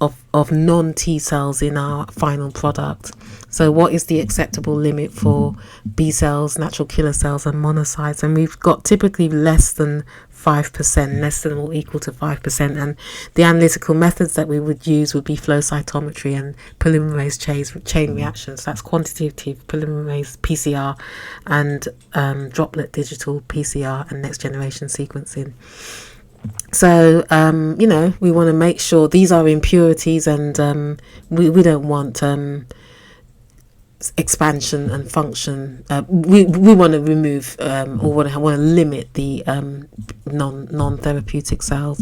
non-T cells in our final product. So what is the acceptable limit for B cells, natural killer cells, and monocytes? And we've got typically less than 5%, less than or equal to 5%. And the analytical methods that we would use would be flow cytometry and polymerase chain reactions. That's quantitative polymerase PCR and droplet digital PCR and next generation sequencing. So, we want to make sure these are impurities, and we don't want expansion and function. We want to remove or want to limit the non-therapeutic cells.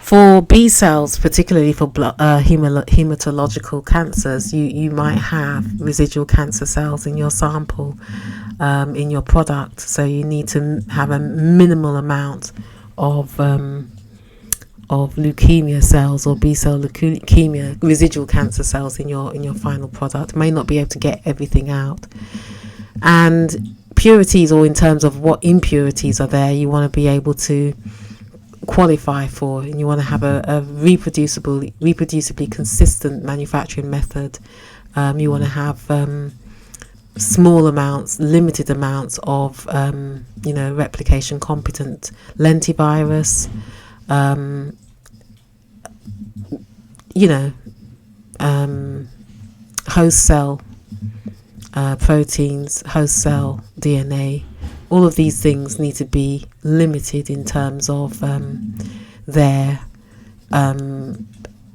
For B cells, particularly for hematological cancers, you might have residual cancer cells in your sample, in your product. So you need to have a minimal amount of leukemia cells or B cell leukemia, residual cancer cells in your final product. May not be able to get everything out. And purities, or in terms of what impurities are there, you want to be able to qualify for, and you want to have a reproducibly consistent manufacturing method. You want to have small amounts, limited amounts of replication competent lentivirus, host cell proteins, host cell DNA. All of these things need to be limited in terms of their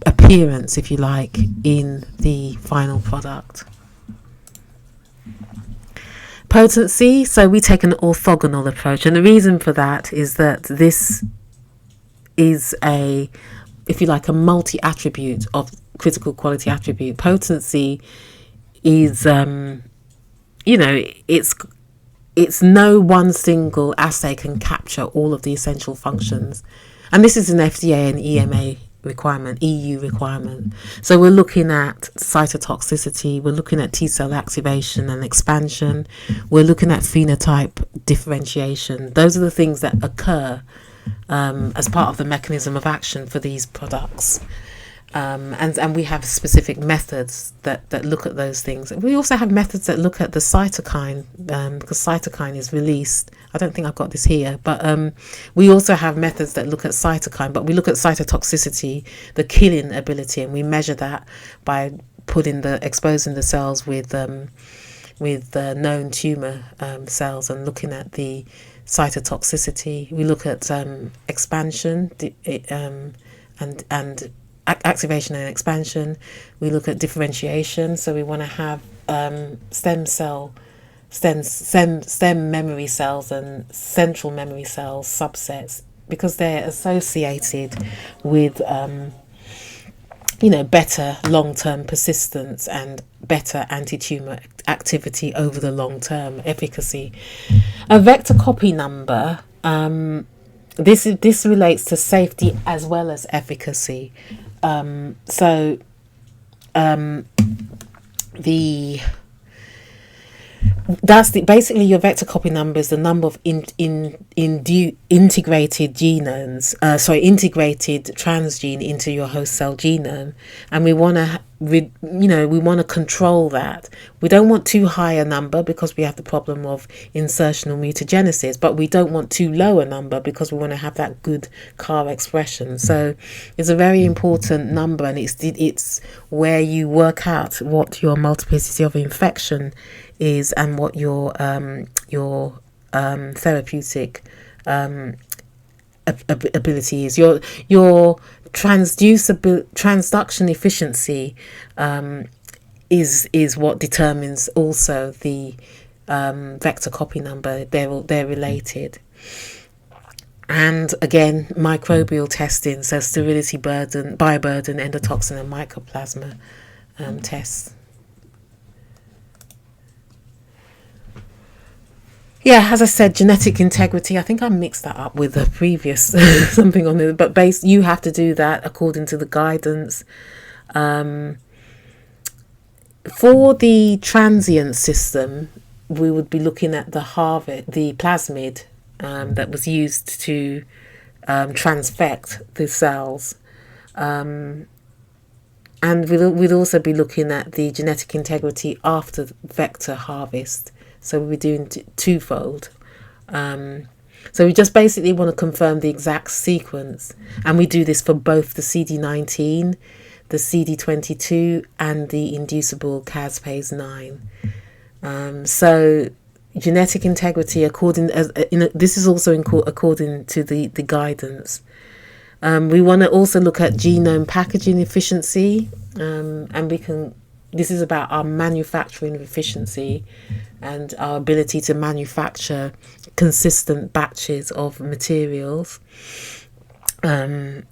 appearance, if you like, in the final product. Potency, so we take an orthogonal approach, and the reason for that is that this is a multi-attribute of critical quality attribute. Potency is it's no one single assay can capture all of the essential functions, and this is an FDA and EMA requirement, EU requirement. So we're looking at cytotoxicity, we're looking at T cell activation and expansion, we're looking at phenotype differentiation. Those are the things that occur as part of the mechanism of action for these products. And we have specific methods that look at those things. We also have methods that look at the cytokine, because cytokine is released. I don't think I've got this here, but we also have methods that look at cytokine, but we look at cytotoxicity, the killing ability, and we measure that by exposing the cells with known tumor cells and looking at the cytotoxicity. We look at expansion and activation and expansion. We look at differentiation, so we want to have stem memory cells and central memory cells subsets, because they're associated with better long-term persistence and better anti-tumor activity over the long-term efficacy. A vector copy number, this relates to safety as well as efficacy. Basically your vector copy number is the number of integrated transgene into your host cell genome, and we want to control that. We don't want too high a number because we have the problem of insertional mutagenesis, but we don't want too low a number because we want to have that good CAR expression. So it's a very important number, and it's where you work out what your multiplicity of infection is and what your therapeutic ability is. Your transduction efficiency is what determines also the vector copy number. They're related. And again, microbial testing, so sterility burden, bioburden, endotoxin and mycoplasma tests. Yeah, as I said, genetic integrity. I think I mixed that up with the previous something on it, but you have to do that according to the guidance. For the transient system, we would be looking at the plasmid that was used to transfect the cells, and we'd also be looking at the genetic integrity after vector harvest. So we're doing twofold. So we just basically want to confirm the exact sequence. And we do this for both the CD19, the CD22, and the inducible caspase 9. So genetic integrity, this is also according to the guidance. We want to also look at genome packaging efficiency, and we can This is about our manufacturing efficiency and our ability to manufacture consistent batches of materials. We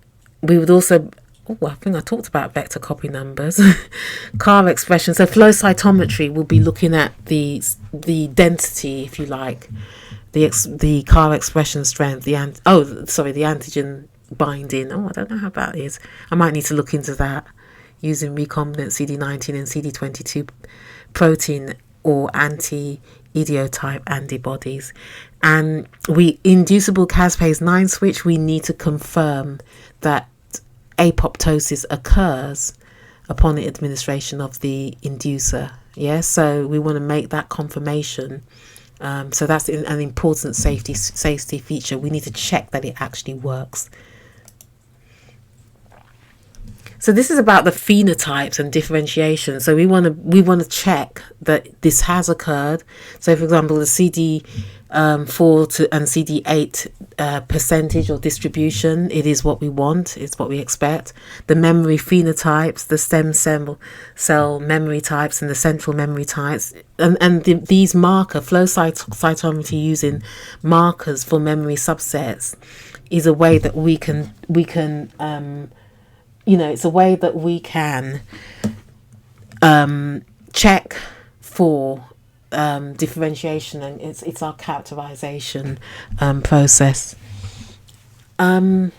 would also, I think I talked about vector copy numbers, car expression. So flow cytometry will be looking at the density, if you like, the car expression strength, the antigen binding. I don't know how that is. I might need to look into that, using recombinant CD19 and CD22 protein or anti-idiotype antibodies. And inducible caspase 9 switch, we need to confirm that apoptosis occurs upon the administration of the inducer. Yeah, so we want to make that confirmation. So that's an important safety feature. We need to check that it actually works. So this is about the phenotypes and differentiation. So we want to check that this has occurred. So for example, the CD4 and CD8 percentage or distribution, it is what we want. It's what we expect. The memory phenotypes, the stem cell memory types, and the central memory types, and these flow cytometry using markers for memory subsets is a way that we can it's a way that we can check for differentiation, and it's our characterization process. I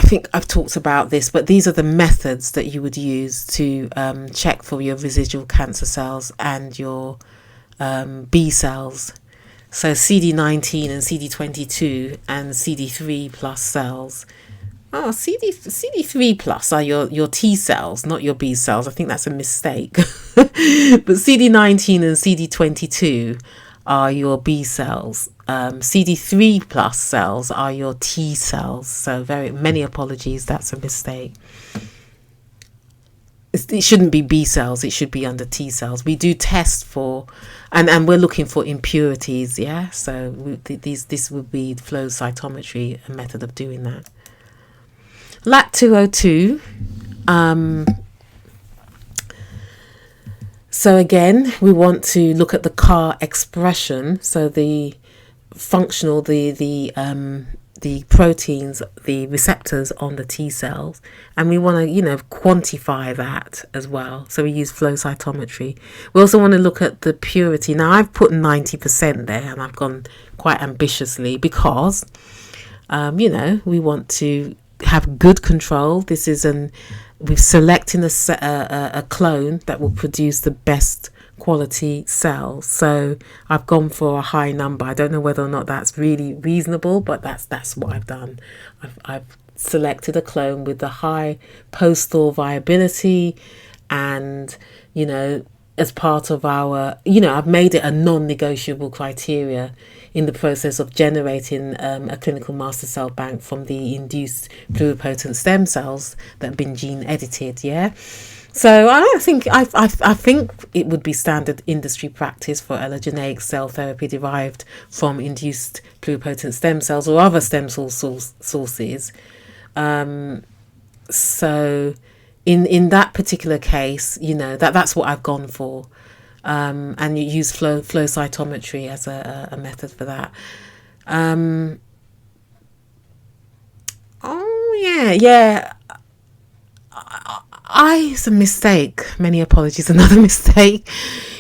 think I've talked about this, but these are the methods that you would use to check for your residual cancer cells and your B cells. So CD19 and CD22 and CD3 plus cells. CD3 plus are your T cells, not your B cells. I think that's a mistake. But CD19 and CD22 are your B cells. CD3 plus cells are your T cells. So very many apologies, that's a mistake. It shouldn't be B cells, it should be under T cells. We do test for, and we're looking for impurities, yeah? So this would be flow cytometry, a method of doing that. LAT202. So again, we want to look at the CAR expression, so the functional, the proteins, the receptors on the T cells, and we want to quantify that as well. So we use flow cytometry. We also want to look at the purity. Now I've put 90% there, and I've gone quite ambitiously because we want to have good control. This is we've selected a clone that will produce the best quality cells. So I've gone for a high number. I don't know whether or not that's really reasonable, but that's what I've done. I've selected a clone with the high post-thaw viability, and as part of our I've made it a non-negotiable criteria in the process of generating a clinical master cell bank from the induced pluripotent stem cells that have been gene edited. So I think it would be standard industry practice for allogeneic cell therapy derived from induced pluripotent stem cells or other stem cell sources. So in that particular case, that's what I've gone for. And you use flow cytometry as a method for that. It's a mistake. Many apologies. Another mistake.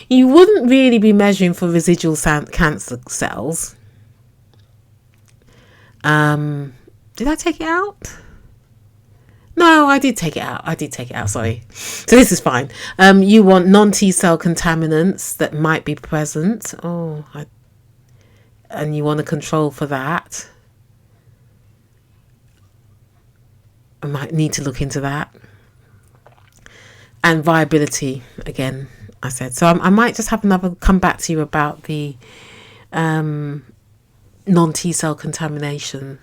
You wouldn't really be measuring for residual cancer cells. Did I take it out? No, I did take it out. Sorry. So this is fine. You want non-T cell contaminants that might be present. And you want to control for that. I might need to look into that. And viability, again, I said. So I might just have come back to you about the non-T cell contamination.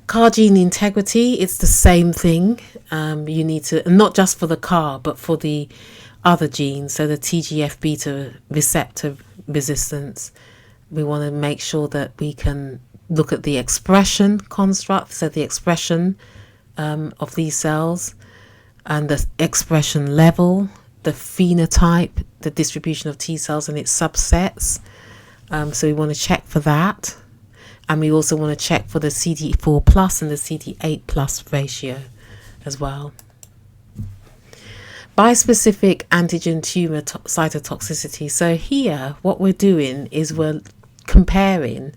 CAR gene integrity, it's the same thing. You need to, not just for the CAR, but for the other genes, so the TGF-beta receptor resistance. We want to make sure that we can look at the expression construct, so the expression of these cells, and the expression level, the phenotype, the distribution of T cells and its subsets. So we want to check for that. And we also want to check for the CD4 plus and the CD8 plus ratio as well. Bispecific antigen tumor cytotoxicity. So here, what we're doing is we're comparing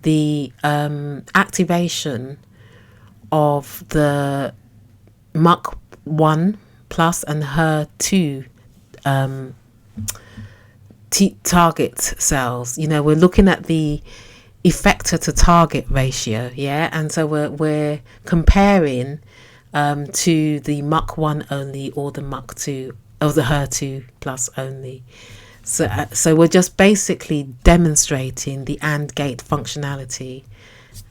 the activation of the MUC1 plus and HER2 target cells. You know, we're looking at the effector to target ratio, yeah, and so we're comparing to the MUC1 only or the MUC2 or the HER2 plus only. So we're just basically demonstrating the AND gate functionality.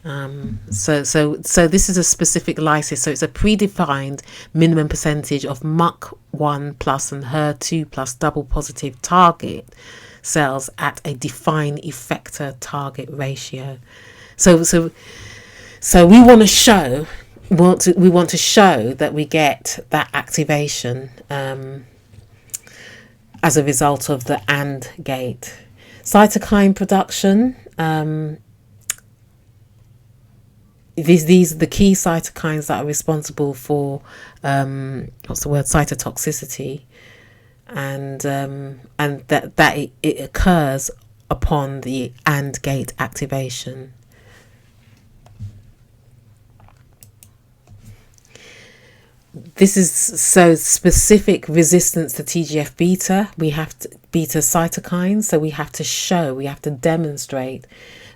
So this is a specific lysis, so it's a predefined minimum percentage of MUC1 plus and HER2 plus double positive target cells at a defined effector target ratio. So we want to show that we get that activation as a result of the AND gate. Cytokine production. These are the key cytokines that are responsible for cytotoxicity, and that it occurs upon the AND gate activation. This is so specific resistance to TGF-beta. We have to beta cytokines, so we have to demonstrate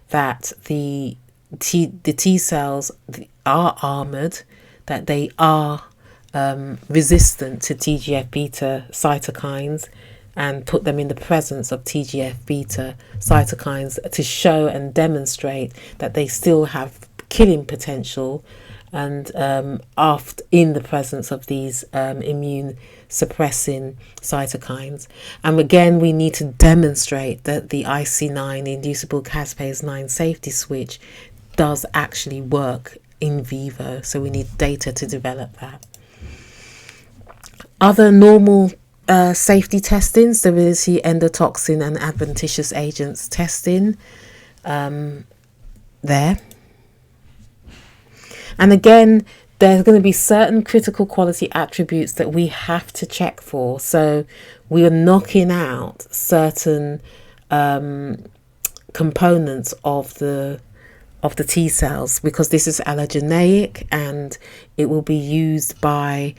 that the T cells are armored, that they are resistant to TGF-beta cytokines, and put them in the presence of TGF-beta cytokines to show and demonstrate that they still have killing potential, and after in the presence of these immune suppressing cytokines. And again, we need to demonstrate that the IC9, the inducible caspase 9 safety switch, does actually work in vivo. So we need data to develop that. Other normal safety testing, sterility, endotoxin and adventitious agents testing there. And again, there's going to be certain critical quality attributes that we have to check for. So we are knocking out certain components of the T cells, because this is allogeneic and it will be used by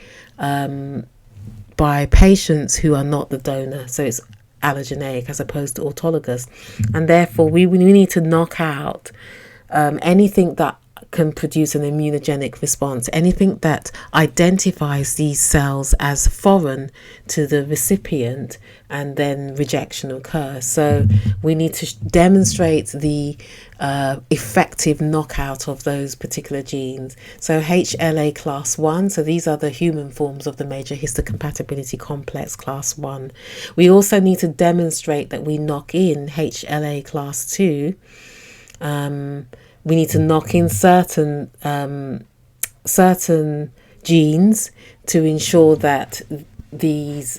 patients who are not the donor. So it's allogeneic as opposed to autologous, and therefore we need to knock out anything that can produce an immunogenic response, anything that identifies these cells as foreign to the recipient, and then rejection occurs. So we need to demonstrate the effective knockout of those particular genes. So HLA class 1, so these are the human forms of the major histocompatibility complex class 1. We also need to demonstrate that we knock in HLA class 2. We need to knock in certain genes to ensure that these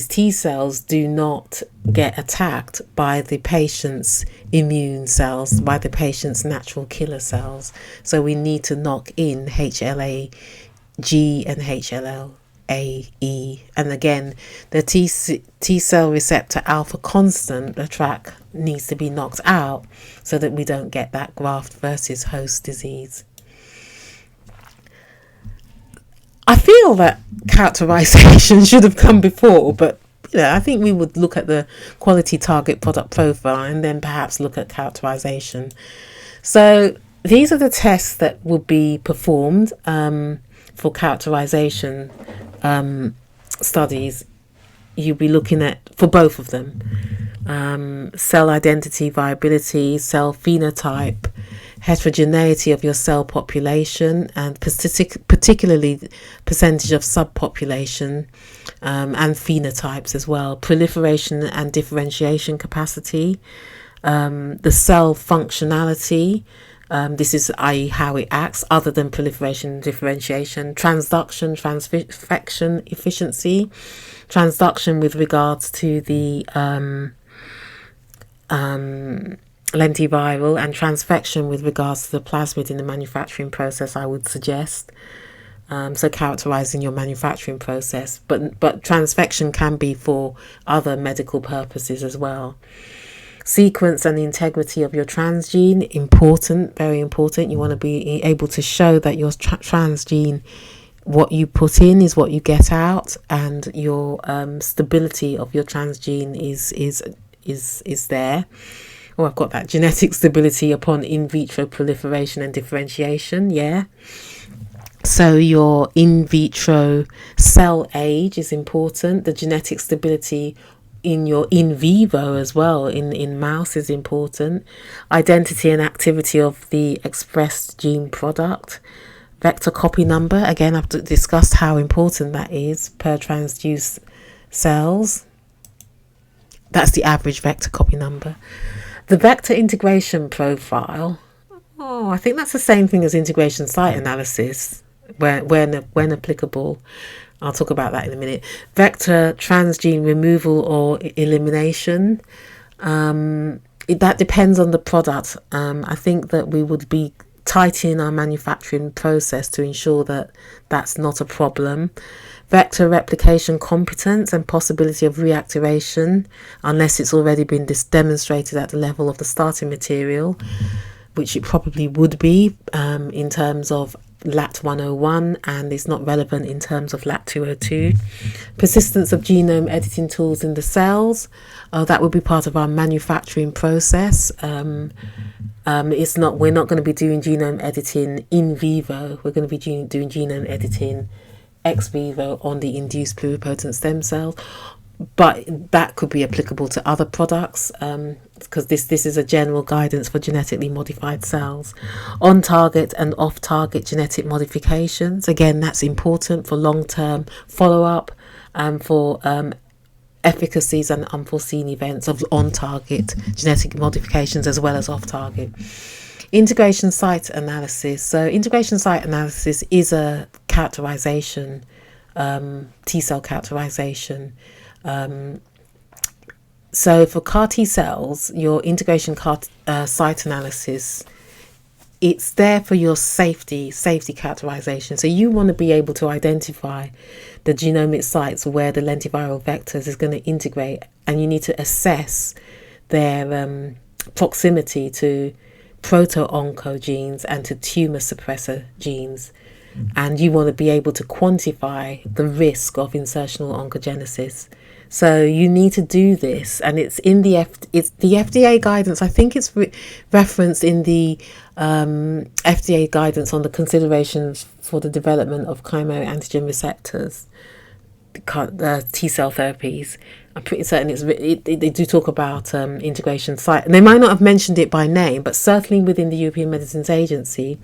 T cells do not get attacked by the patient's immune cells, by the patient's natural killer cells. So we need to knock in HLA-G and HLA-E. And again, the T cell receptor alpha constant, the TRAC, needs to be knocked out so that we don't get that graft versus host disease. I feel that characterization should have come before, but I think we would look at the quality target product profile and then perhaps look at characterization. So these are the tests that would be performed for characterization studies. You'll be looking at, for both of them, cell identity, viability, cell phenotype, heterogeneity of your cell population, and particularly percentage of subpopulation, and phenotypes as well, proliferation and differentiation capacity, the cell functionality, this is i.e. how it acts other than proliferation and differentiation, transduction, transfection efficiency, transduction with regards to the lentiviral, and transfection with regards to the plasmid in the manufacturing process, I would suggest. So characterizing your manufacturing process, but transfection can be for other medical purposes as well. Sequence and the integrity of your transgene, important, very important. You want to be able to show that your transgene, what you put in is what you get out, and your stability of your transgene is there. Oh, I've got that genetic stability upon in vitro proliferation and differentiation. Yeah. So your in vitro cell age is important. The genetic stability in your in vivo as well, in mouse, is important. Identity and activity of the expressed gene product. Vector copy number, again, I've discussed how important that is per transduced cells. That's the average vector copy number. The vector integration profile, I think that's the same thing as integration site analysis, when applicable. I'll talk about that in a minute. Vector transgene removal or elimination, that depends on the product. I think that we would be tightening our manufacturing process to ensure that that's not a problem. Vector replication competence and possibility of reactivation, unless it's already been demonstrated at the level of the starting material, which it probably would be in terms of LAT 101, and it's not relevant in terms of LAT 202. Persistence of genome editing tools in the cells, that would be part of our manufacturing process. We're not going to be doing genome editing in vivo. We're going to be doing genome editing ex vivo on the induced pluripotent stem cells, but that could be applicable to other products, because this is a general guidance for genetically modified cells. On target and off target genetic modifications, again, that's important for long-term follow-up and for efficacies and unforeseen events of on target genetic modifications as well as off target. Integration site analysis. So integration site analysis is a characterization, T-cell characterization. So for CAR T cells, your integration site analysis, it's there for your safety characterization. So you want to be able to identify the genomic sites where the lentiviral vectors is going to integrate, and you need to assess their proximity to proto-oncogenes and to tumor suppressor genes. And you want to be able to quantify the risk of insertional oncogenesis. So you need to do this, and it's in the FDA guidance. I think it's referenced in the FDA guidance on the considerations for the development of chemoantigen receptors, T-cell therapies. I'm pretty certain they do talk about integration site, and they might not have mentioned it by name, but certainly within the European Medicines Agency,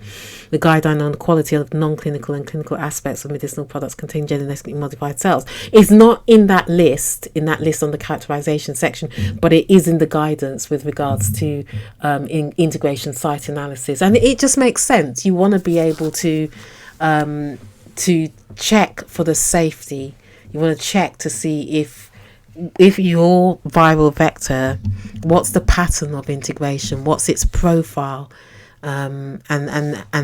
the guideline on the quality of non-clinical and clinical aspects of medicinal products containing genetically modified cells is not in that list on the characterization section, but it is in the guidance with regards to integration site analysis, and it just makes sense. You want to be able to check for the safety. You want to check to see if your viral vector, what's the pattern of integration, what's its profile, and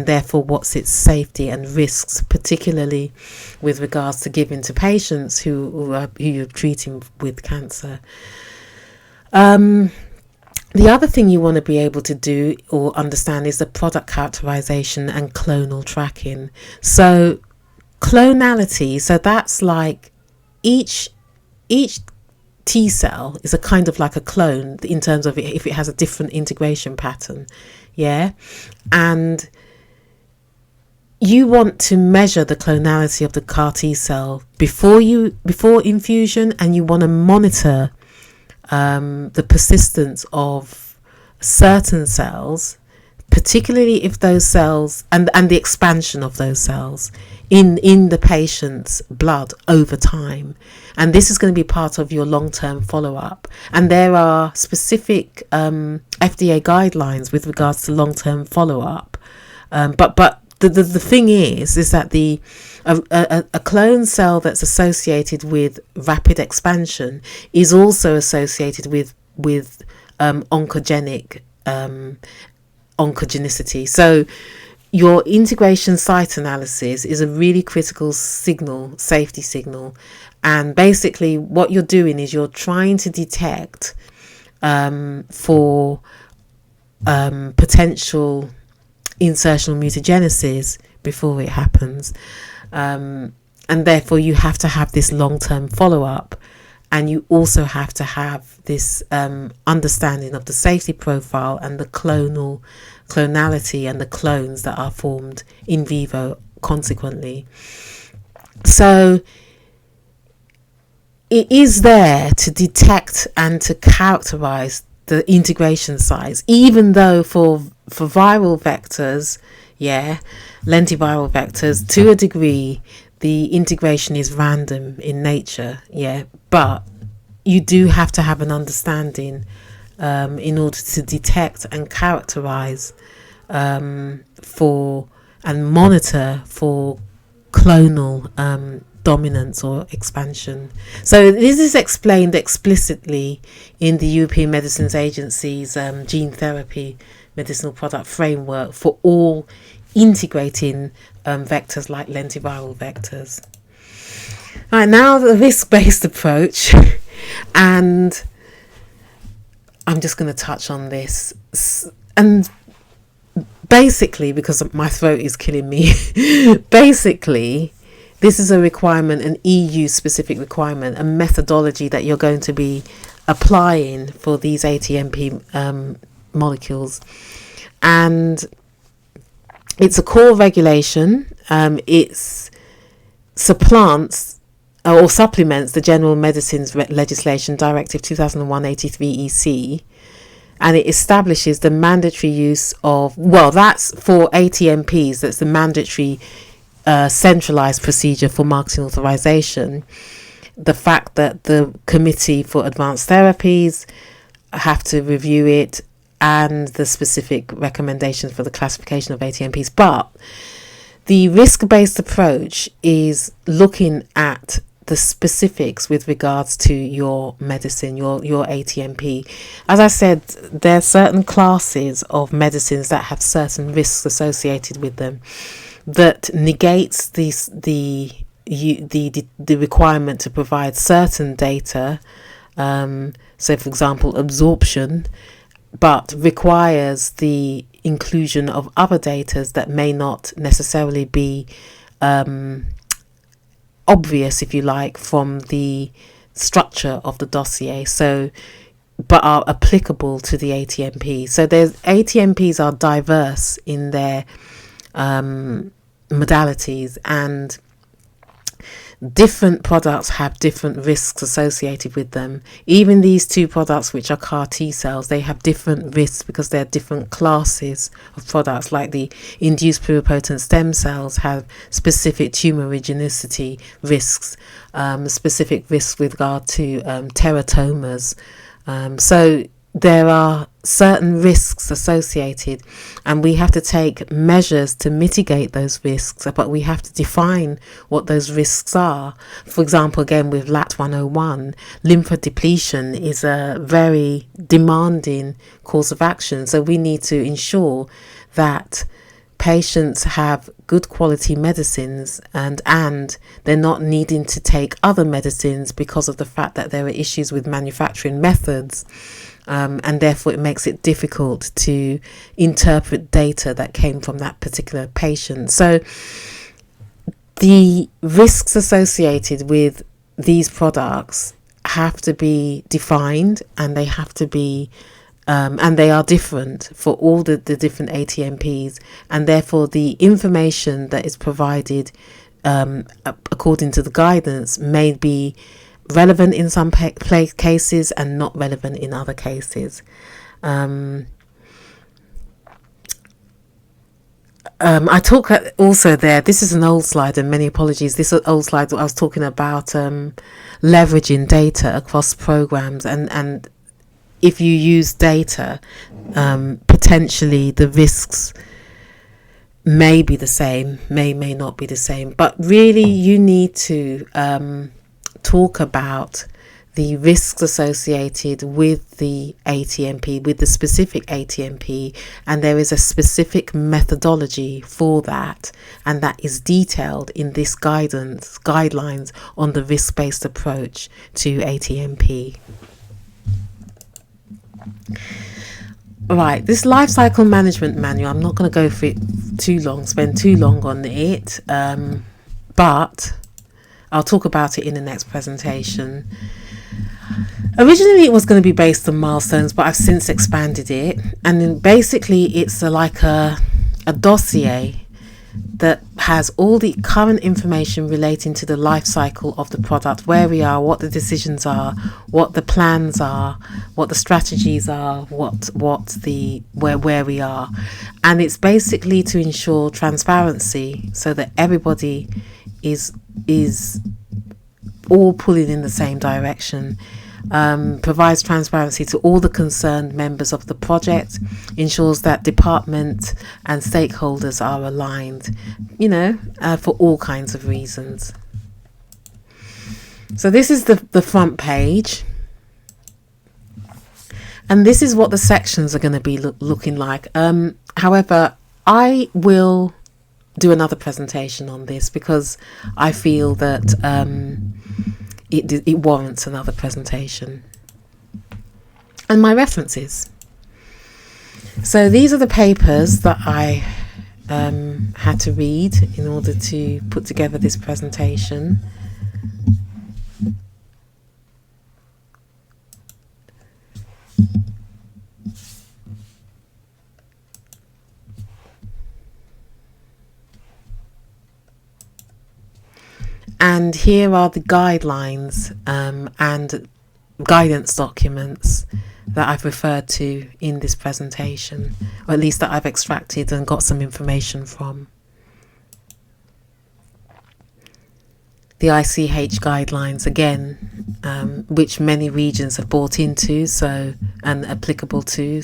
therefore what's its safety and risks, particularly with regards to giving to patients who you're treating with cancer. The other thing you want to be able to do or understand is the product characterization and clonal tracking. So clonality, so that's like each T cell is a kind of like a clone in terms of if it has a different integration pattern, yeah, and you want to measure the clonality of the CAR T cell before infusion, and you want to monitor the persistence of certain cells, particularly if those cells and the expansion of those cells in the patient's blood over time. And this is going to be part of your long-term follow-up. And there are specific FDA guidelines with regards to long-term follow-up. But the thing is that a clone cell that's associated with rapid expansion is also associated with oncogenic oncogenicity. So your integration site analysis is a really critical safety signal. And basically what you're doing is you're trying to detect for potential insertional mutagenesis before it happens. And therefore you have to have this long-term follow-up, and you also have to have this understanding of the safety profile and the clonality and the clones that are formed in vivo consequently. So it is there to detect and to characterize the integration sites, even though for viral vectors, lentiviral vectors, to a degree, the integration is random in nature, but you do have to have an understanding in order to detect and characterize for and monitor for clonal dominance or expansion. So this is explained explicitly in the European Medicines Agency's gene therapy medicinal product framework for all integrating vectors like lentiviral vectors. All right, now the risk-based approach, and I'm just going to touch on this. And basically, because my throat is killing me, basically, this is a requirement, an EU-specific requirement, a methodology that you're going to be applying for these ATMP molecules. And it's a core regulation. It supplants or supplements the General Medicines Legislation Directive 2001/83/EC, and it establishes the mandatory use of, that's for ATMPs, that's the mandatory centralized procedure for marketing authorization. The fact that the Committee for Advanced Therapies have to review it, and the specific recommendations for the classification of ATMPs. But the risk-based approach is looking at the specifics with regards to your medicine, your ATMP. As I said, there are certain classes of medicines that have certain risks associated with them that negates the requirement to provide certain data. So, for example, absorption, but requires the inclusion of other data that may not necessarily be obvious, if you like, from the structure of the dossier, so but are applicable to the ATMP. So ATMPs are diverse in their modalities, and different products have different risks associated with them. Even these two products, which are CAR T cells, they have different risks because they're different classes of products. Like the induced pluripotent stem cells have specific tumorigenicity risks, specific risks with regard to teratomas. So there are certain risks associated, and we have to take measures to mitigate those risks, but we have to define what those risks are. For example, again with LAT101, lymphodepletion is a very demanding course of action, so we need to ensure that patients have good quality medicines and they're not needing to take other medicines because of the fact that there are issues with manufacturing methods. And therefore it makes it difficult to interpret data that came from that particular patient. So the risks associated with these products have to be defined, and they have to be and they are different for all the different ATMPs, and therefore the information that is provided according to the guidance may be relevant in some cases and not relevant in other cases. I talk also there. This is an old slide, and many apologies. This old slide I was talking about leveraging data across programs, and if you use data, potentially the risks may be the same, may not be the same. But really, you need to talk about the risks associated with the ATMP, with the specific ATMP, and there is a specific methodology for that, and that is detailed in this guidelines on the risk-based approach to ATMP. Right, this lifecycle management manual, I'm not going to go for it too long, spend too long on it, but I'll talk about it in the next presentation. Originally it was going to be based on milestones, but I've since expanded it, and then basically it's like a dossier that has all the current information relating to the life cycle of the product, where we are, what the decisions are, what the plans are, what the strategies are, where we are. And it's basically to ensure transparency so that everybody is all pulling in the same direction. Provides transparency to all the concerned members of the project, ensures that department and stakeholders are aligned, for all kinds of reasons. So this is the front page, and this is what the sections are going to be looking like. However, I will do another presentation on this because I feel that it warrants another presentation. And my references. So these are the papers that I had to read in order to put together this presentation. And here are the guidelines and guidance documents that I've referred to in this presentation, or at least that I've extracted and got some information from. The ICH guidelines, again, which many regions have bought into, and applicable to.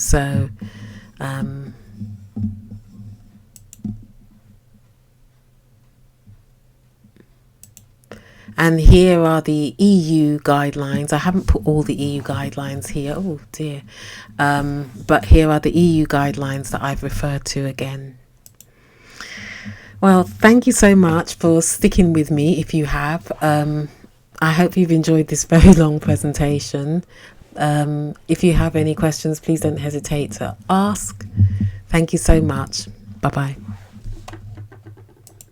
And here are the EU guidelines. I haven't put all the EU guidelines here. Oh dear. But here are the EU guidelines that I've referred to again. Well, thank you so much for sticking with me if you have. I hope you've enjoyed this very long presentation. If you have any questions, please don't hesitate to ask. Thank you so much. Bye-bye.